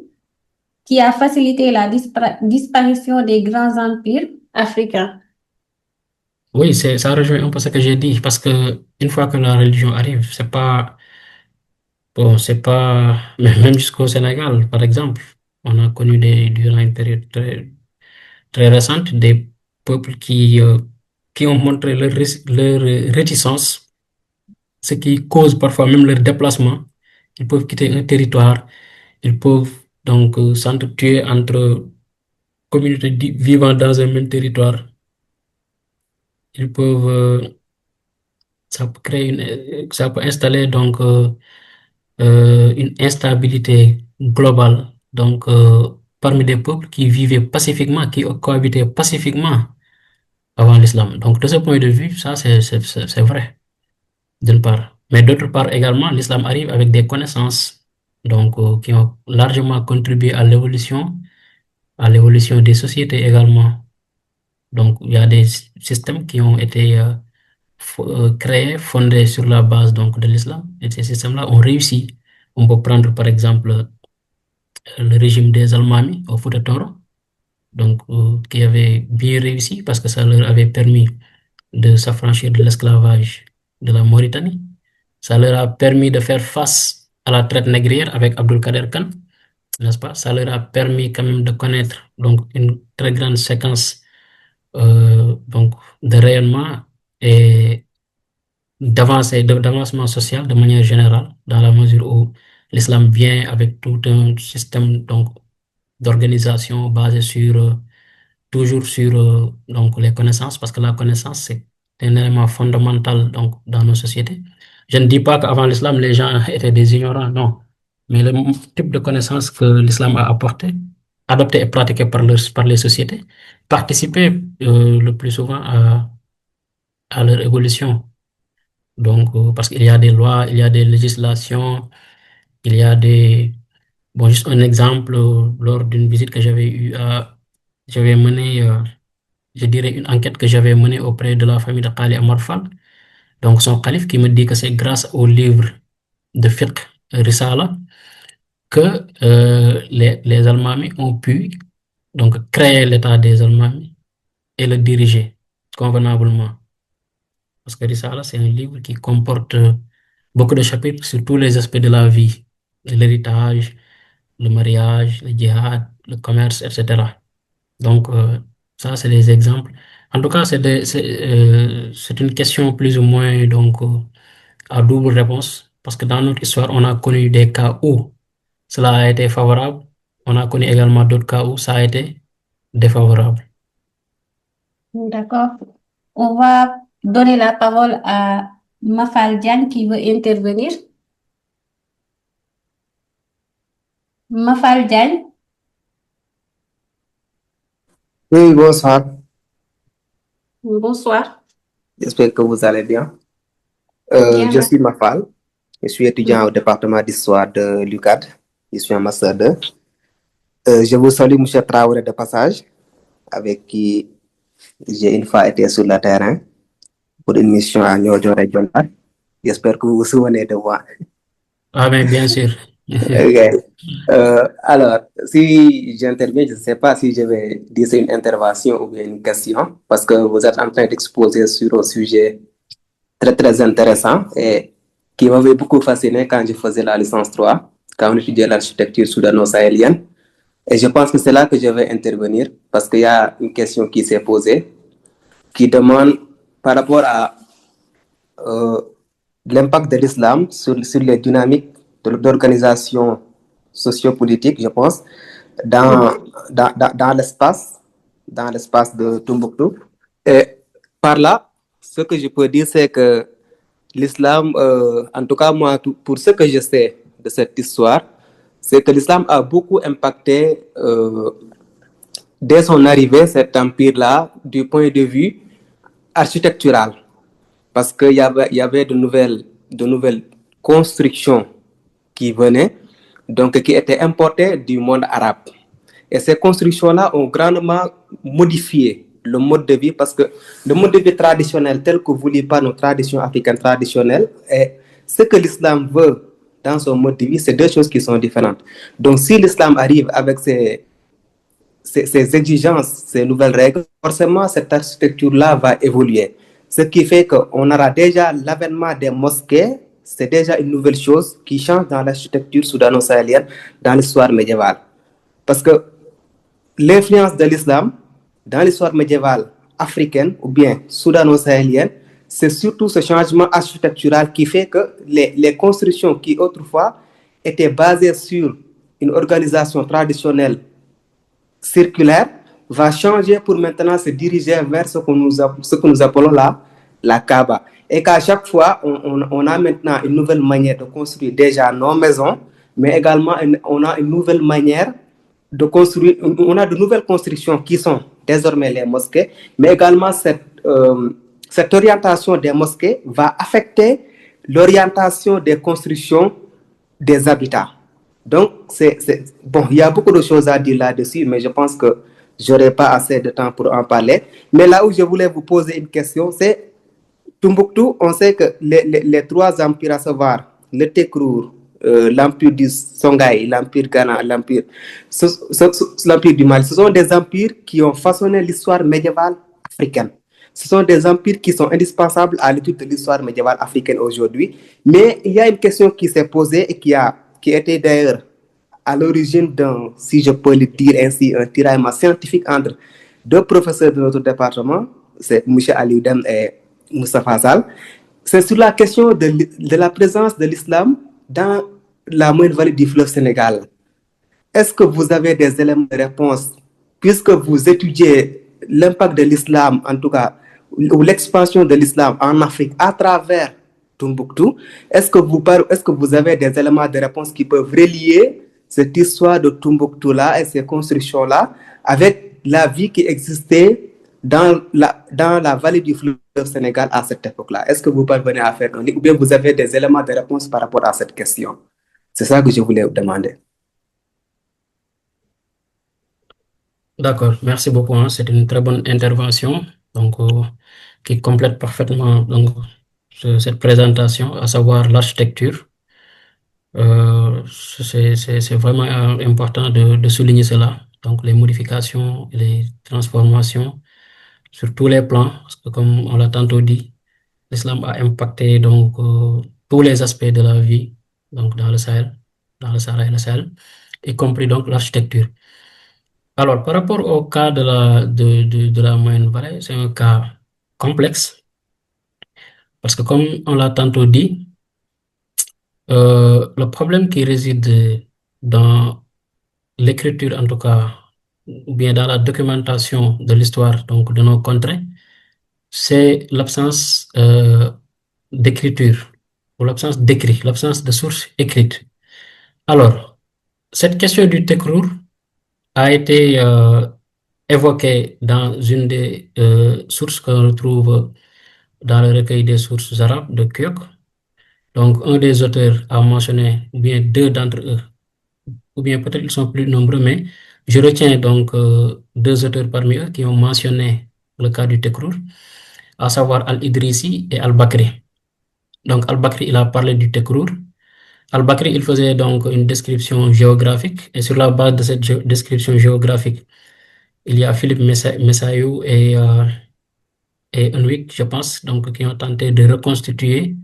qui a facilité la disparition des grands empires africains? Oui, ça rejoint un peu ce que j'ai dit parce que une fois que la religion arrive, c'est pas bon, c'est pas même jusqu'au Sénégal, par exemple, on a connu durant une période très récente des peuples qui ont montré leur réticence, ce qui cause parfois même leur déplacement. Ils peuvent quitter un territoire, ils peuvent donc s'entretuer entre communautés vivant dans un même territoire. Ils peuvent, ça peut créer ça peut installer donc une instabilité globale. Donc, parmi des peuples qui vivaient pacifiquement, qui cohabitaient pacifiquement avant l'islam. Donc, de ce point de vue, ça, c'est vrai, d'une part. Mais d'autre part également, l'islam arrive avec des connaissances, donc, qui ont largement contribué à l'évolution des sociétés également. Donc, il y a des systèmes qui ont été créés, fondés sur la base donc, de l'islam. Et ces systèmes-là ont réussi. On peut prendre par exemple le régime des Almamis au Fouta Toro, donc qui avait bien réussi parce que ça leur avait permis de s'affranchir de l'esclavage de la Mauritanie. Ça leur a permis de faire face à la traite négrière avec Abdul Kader Khan, n'est-ce pas? Ça leur a permis quand même de connaître donc une très grande séquence donc de rayonnement et d'avancement social de manière générale, dans la mesure où l'islam vient avec tout un système donc d'organisation basé sur toujours sur donc les connaissances parce que la connaissance c'est un élément fondamental donc dans nos sociétés. Je ne dis pas qu'avant l'islam les gens étaient des ignorants, non, mais le type de connaissances que l'islam a apporté, adopté et pratiqué par les sociétés, participait le plus souvent à leur évolution. Donc parce qu'il y a des lois, il y a des législations, il y a des bon juste un exemple lors d'une visite que j'avais eue j'avais mené je dirais, une enquête que j'avais menée auprès de la famille de Qali Amar Fall, donc son calife, qui me dit que c'est grâce au livre de fiqh Risala que les Almamis ont pu donc créer l'état des Almamis et le diriger convenablement. Parce que Risala, c'est un livre qui comporte beaucoup de chapitres sur tous les aspects de la vie, l'héritage, le mariage, le djihad, le commerce, etc. Donc, ça, c'est des exemples. En tout cas, c'est une question plus ou moins donc, à double réponse, parce que dans notre histoire, on a connu des cas où cela a été favorable, on a connu également d'autres cas où ça a été défavorable. D'accord. On va donner la parole à Mafal Diagne qui veut intervenir. Mafal Diagne. Oui, bonsoir. Bonsoir. J'espère que vous allez bien. Bien, Je suis Mafal, je suis étudiant au département d'histoire de l'UCAD, je suis en master 2. Je vous salue, M. Traoré, de passage, avec qui j'ai une fois été sur le terrain pour une mission à Niodior régional. J'espère que vous vous souvenez de moi. Ah, mais bien sûr. Ok. Alors, si j'interviens, je ne sais pas si je vais dire c'est une intervention ou bien une question, parce que vous êtes en train d'exposer sur un sujet très, très intéressant et qui m'avait beaucoup fasciné quand je faisais la licence 3, quand on étudiait l'architecture soudano-sahélienne. Et je pense que c'est là que je vais intervenir, parce qu'il y a une question qui s'est posée, qui demande par rapport à l'impact de l'islam sur les dynamiques d'organisation sociopolitique, je pense, dans l'espace de Tombouctou. Et par là, ce que je peux dire, c'est que l'islam, en tout cas moi, pour ce que je sais de cette histoire, c'est que l'islam a beaucoup impacté dès son arrivée, cet empire-là, du point de vue architectural. Parce qu'il y avait de nouvelles constructions qui venaient, donc qui étaient importées du monde arabe. Et ces constructions-là ont grandement modifié le mode de vie, parce que le mode de vie traditionnel, tel que voulu par nos traditions africaines traditionnelles, et ce que l'islam veut dans son mode de vie, c'est deux choses qui sont différentes. Donc si l'islam arrive avec ces exigences, ces nouvelles règles, forcément cette architecture-là va évoluer. Ce qui fait qu'on aura déjà l'avènement des mosquées, c'est déjà une nouvelle chose qui change dans l'architecture soudano-sahélienne, dans l'histoire médiévale. Parce que l'influence de l'islam dans l'histoire médiévale africaine ou bien soudano-sahélienne, c'est surtout ce changement architectural qui fait que les constructions qui autrefois étaient basées sur une organisation traditionnelle circulaire va changer pour maintenant se diriger vers ce que nous appelons la Kaaba. Et qu'à chaque fois, on a maintenant une nouvelle manière de construire déjà nos maisons, mais également on a une nouvelle manière de construire, on a de nouvelles constructions qui sont désormais les mosquées, mais également cette orientation des mosquées va affecter l'orientation des constructions des habitats. Donc, bon, il y a beaucoup de choses à dire là-dessus, mais je pense que je n'aurai pas assez de temps pour en parler. Mais là où je voulais vous poser une question, c'est Tombouctou, on sait que les trois empires à savoir, le Tekrour, l'empire du Songhai, l'empire Ghana, l'empire du Mali, ce sont des empires qui ont façonné l'histoire médiévale africaine. Ce sont des empires qui sont indispensables à l'étude de l'histoire médiévale africaine aujourd'hui. Mais il y a une question qui s'est posée et qui était d'ailleurs à l'origine d'un, si je peux le dire ainsi, un tiraillement scientifique entre deux professeurs de notre département, c'est M. Alioudem et Moussa Fazal. C'est sur la question de la présence de l'islam dans la moyenne vallée du fleuve Sénégal. Est-ce que vous avez des éléments de réponse, puisque vous étudiez l'impact de l'islam, en tout cas, ou l'expansion de l'islam en Afrique à travers Tombouctou? Est-ce que vous avez des éléments de réponse qui peuvent relier cette histoire de Tombouctou-là et ces constructions-là avec la vie qui existait dans la vallée du fleuve Sénégal à cette époque-là? Est-ce que vous parvenez à faire un lien ou bien vous avez des éléments de réponse par rapport à cette question? C'est ça que je voulais vous demander. D'accord, merci beaucoup, hein. C'est une très bonne intervention, donc qui complète parfaitement donc, cette présentation, à savoir l'architecture. C'est vraiment important de souligner cela. Donc les modifications et les transformations sur tous les plans, parce que comme on l'a tantôt dit, l'islam a impacté donc tous les aspects de la vie, donc dans le Sahel, dans le Sahara et le Sahel, y compris donc l'architecture. Alors, par rapport au cas de la moyenne vallée, c'est un cas complexe, parce que comme on l'a tantôt dit, le problème qui réside dans l'écriture, en tout cas, ou bien dans la documentation de l'histoire donc de nos contrées, c'est l'absence d'écriture, ou l'absence d'écrit, l'absence de sources écrites. Alors, cette question du Tekrour a été évoquée dans une des sources que l'on trouve dans le recueil des sources arabes de Kyok, Donc, un des auteurs a mentionné, ou bien deux d'entre eux, ou bien peut-être ils sont plus nombreux, mais je retiens donc deux auteurs parmi eux qui ont mentionné le cas du Tekrour, à savoir Al-Idrissi et Al-Bakri. Donc, Al-Bakri, il a parlé du Tekrour. Al-Bakri, il faisait donc une description géographique, et sur la base de cette description géographique, il y a Philippe Messaillou et Unwik, je pense, donc, qui ont tenté de reconstituer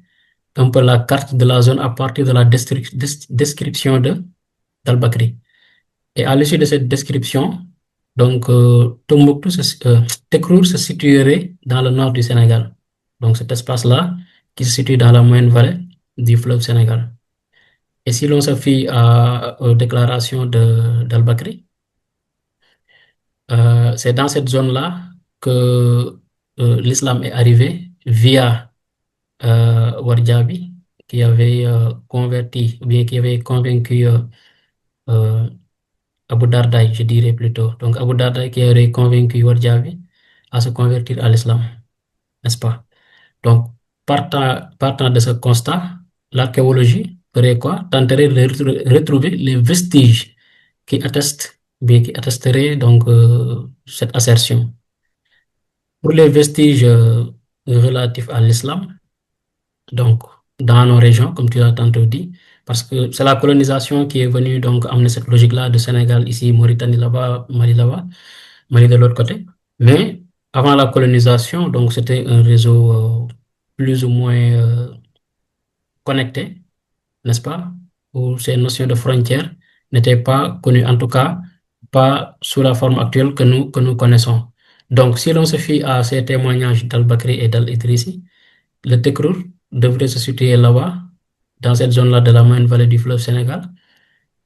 un peu la carte de la zone à partir de la description d'Al-Bakri. Et à l'issue de cette description, donc, Tekrour se situerait dans le nord du Sénégal. Donc, cet espace-là, qui se situe dans la moyenne vallée du fleuve Sénégal. Et si l'on se fie aux déclarations d'Al-Bakri, c'est dans cette zone-là que l'islam est arrivé via Wardjabi, qui avait converti, ou bien qui avait convaincu Abu Darda, je dirais plutôt. Donc Abu Darda qui aurait convaincu Wardjabi à se convertir à l'islam, n'est-ce pas? Donc, partant de ce constat, l'archéologie ferait quoi? Tenterait de retrouver les vestiges qui attestent, bien qui attesteraient donc cette assertion. Pour les vestiges relatifs à l'islam, donc dans nos régions, comme tu l'as tantôt dit, parce que c'est la colonisation qui est venue donc amener cette logique-là de Sénégal ici, Mauritanie là-bas, Mali de l'autre côté. Mais avant la colonisation, donc c'était un réseau plus ou moins connecté, n'est-ce pas? Où ces notions de frontières n'étaient pas connues, en tout cas pas sous la forme actuelle que nous connaissons. Donc, si l'on se fie à ces témoignages d'Al-Bakri et d'Al-Idrissi, le Tekrour devrait se situer là-bas, dans cette zone-là de la moyenne vallée du fleuve Sénégal,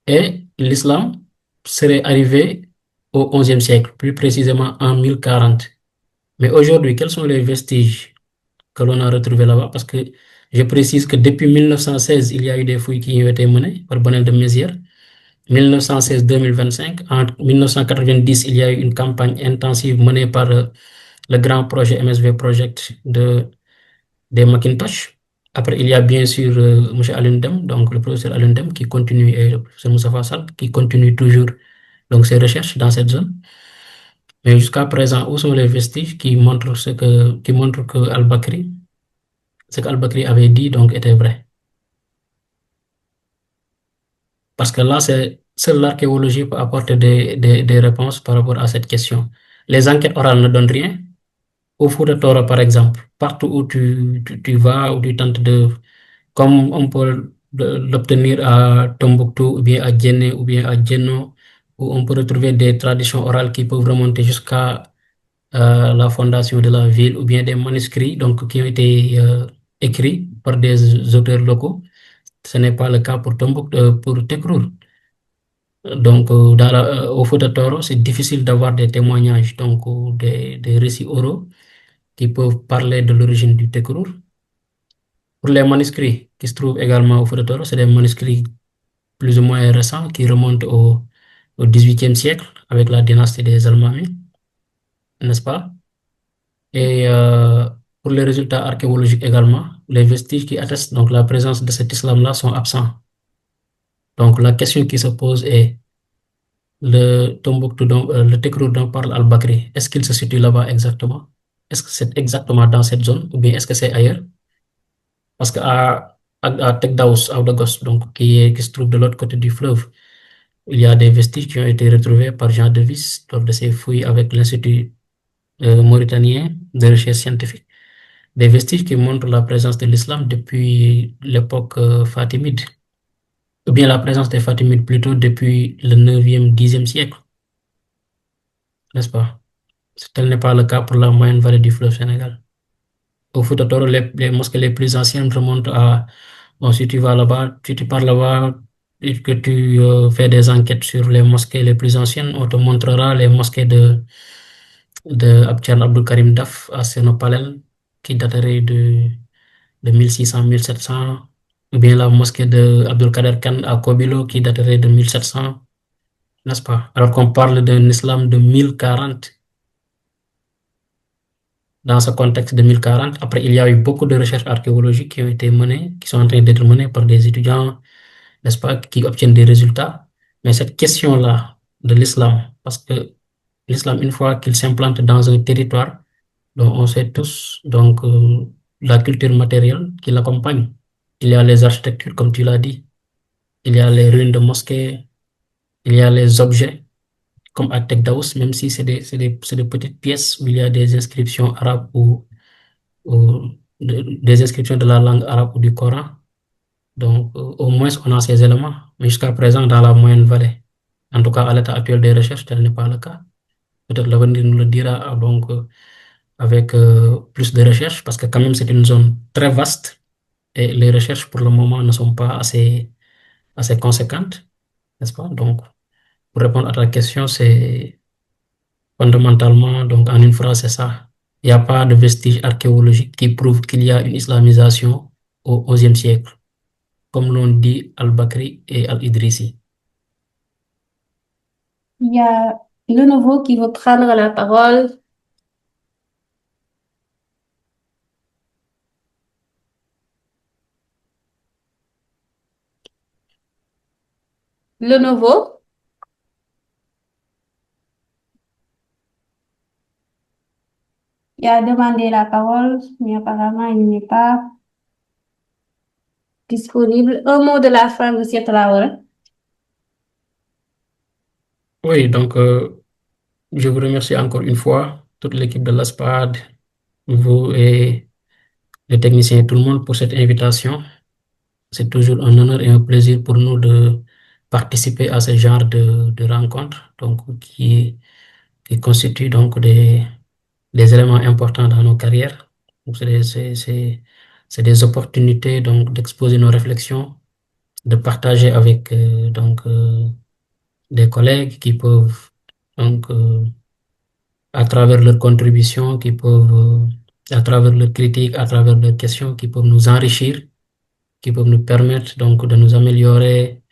et l'islam serait arrivé au XIe siècle, plus précisément en 1040. Mais aujourd'hui, quels sont les vestiges que l'on a retrouvés là-bas? Parce que je précise que depuis 1916, il y a eu des fouilles qui ont été menées par Bonel de Mézières. 1916-2025. En 1990, il y a eu une campagne intensive menée par le grand projet MSV Project des Macintosh. Après, il y a bien sûr M. Alundem, donc le professeur Alundem, qui continue, et le professeur Moussa Fassal, qui continue toujours donc, ses recherches dans cette zone. Mais jusqu'à présent, où sont les vestiges qui montrent que Al-Bakri, ce qu'Al-Bakri avait dit, donc, était vrai? Parce que là, seule l'archéologie peut apporter des réponses par rapport à cette question. Les enquêtes orales ne donnent rien. Au Fouta Toro, par exemple, partout où tu vas, où tu tentes comme on peut l'obtenir à Tombouctou, ou bien à Djenné, ou bien à Djenno, où on peut retrouver des traditions orales qui peuvent remonter jusqu'à la fondation de la ville, ou bien des manuscrits donc, qui ont été écrits par des auteurs locaux. Ce n'est pas le cas pour Tombouctou, pour Tekrour. Donc, au Fouta Toro, c'est difficile d'avoir des témoignages, donc, ou des récits oraux qui peuvent parler de l'origine du Tekrour. Pour les manuscrits qui se trouvent également au Fouta Toro, c'est des manuscrits plus ou moins récents qui remontent au XVIIIe siècle avec la dynastie des Almamis, n'est-ce pas? Et pour les résultats archéologiques également, les vestiges qui attestent donc la présence de cet islam-là sont absents. Donc la question qui se pose est le Tekrour dont parle Al-Bakri, est-ce qu'il se situe là-bas exactement? Est-ce que c'est exactement dans cette zone ou bien est-ce que c'est ailleurs? Parce qu'à Tekdaous, à Ouagos, donc qui se trouve de l'autre côté du fleuve, il y a des vestiges qui ont été retrouvés par Jean Devis lors de ses fouilles avec l'Institut mauritanien de recherche scientifique. Des vestiges qui montrent la présence de l'islam depuis l'époque fatimide, ou bien la présence des Fatimides plutôt depuis le 9e, 10e siècle, n'est-ce pas? Tel n'est pas le cas pour la moyenne vallée du fleuve Sénégal. Au Fouta Toro, les mosquées les plus anciennes remontent à... Bon, si tu vas là-bas, si tu pars là-bas et que tu fais des enquêtes sur les mosquées les plus anciennes, on te montrera les mosquées de Abdjan Abdul Karim Daf à Sénopalel, qui daterait de 1600-1700, ou bien la mosquée de Abdul Kader Khan à Kobilo, qui daterait de 1700, n'est-ce pas? Alors qu'on parle d'un islam de 1040. dans ce contexte 2040. Après, il y a eu beaucoup de recherches archéologiques qui ont été menées, qui sont en train d'être menées par des étudiants, n'est-ce pas, qui obtiennent des résultats. Mais cette question-là de l'islam, parce que l'islam, une fois qu'il s'implante dans un territoire, donc on sait tous donc la culture matérielle qui l'accompagne. Il y a les architectures, comme tu l'as dit. Il y a les ruines de mosquées. Il y a les objets, comme à Tekdaous, même si c'est des petites pièces où il y a des inscriptions arabes ou des inscriptions de la langue arabe ou du Coran. Donc, au moins, on a ces éléments. Mais jusqu'à présent, dans la moyenne vallée, en tout cas à l'état actuel des recherches, tel n'est pas le cas. Peut-être l'avenir nous le dira donc avec plus de recherches, parce que quand même, c'est une zone très vaste et les recherches pour le moment ne sont pas assez conséquentes, n'est-ce pas? Donc, pour répondre à ta question, c'est fondamentalement, donc en une phrase, c'est ça. Il n'y a pas de vestiges archéologiques qui prouvent qu'il y a une islamisation au XIe siècle, comme l'ont dit Al-Bakri et Al-Idrissi. Il y a le nouveau qui veut prendre la parole. Le nouveau. Il a demandé la parole, mais apparemment, il n'est pas disponible. Un mot de la fin, Monsieur Traoré. Oui, donc je vous remercie encore une fois, toute l'équipe de l'ASPAD, vous et les techniciens et tout le monde pour cette invitation. C'est toujours un honneur et un plaisir pour nous de participer à ce genre de rencontres, donc qui constituent donc des éléments importants dans nos carrières. Donc, c'est des opportunités donc d'exposer nos réflexions, de partager avec des collègues qui peuvent donc à travers leurs contributions, qui peuvent à travers leurs critiques, à travers leurs questions, qui peuvent nous enrichir, qui peuvent nous permettre donc de nous améliorer,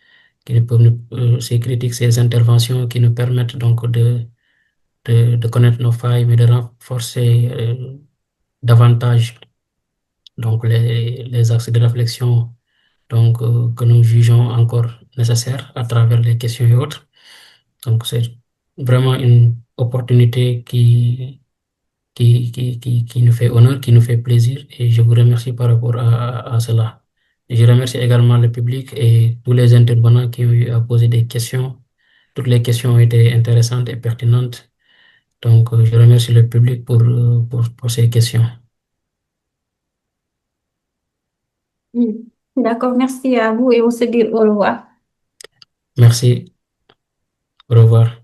ces critiques, ces interventions qui nous permettent donc de connaître nos failles, mais de renforcer davantage donc les axes de réflexion donc, que nous jugeons encore nécessaires à travers les questions et autres. Donc, c'est vraiment une opportunité qui nous fait honneur, qui nous fait plaisir et je vous remercie par rapport à cela. Et je remercie également le public et tous les intervenants qui ont eu à poser des questions. Toutes les questions ont été intéressantes et pertinentes. Donc, je remercie le public pour ces questions. D'accord, merci à vous et on se dit au revoir. Merci. Au revoir.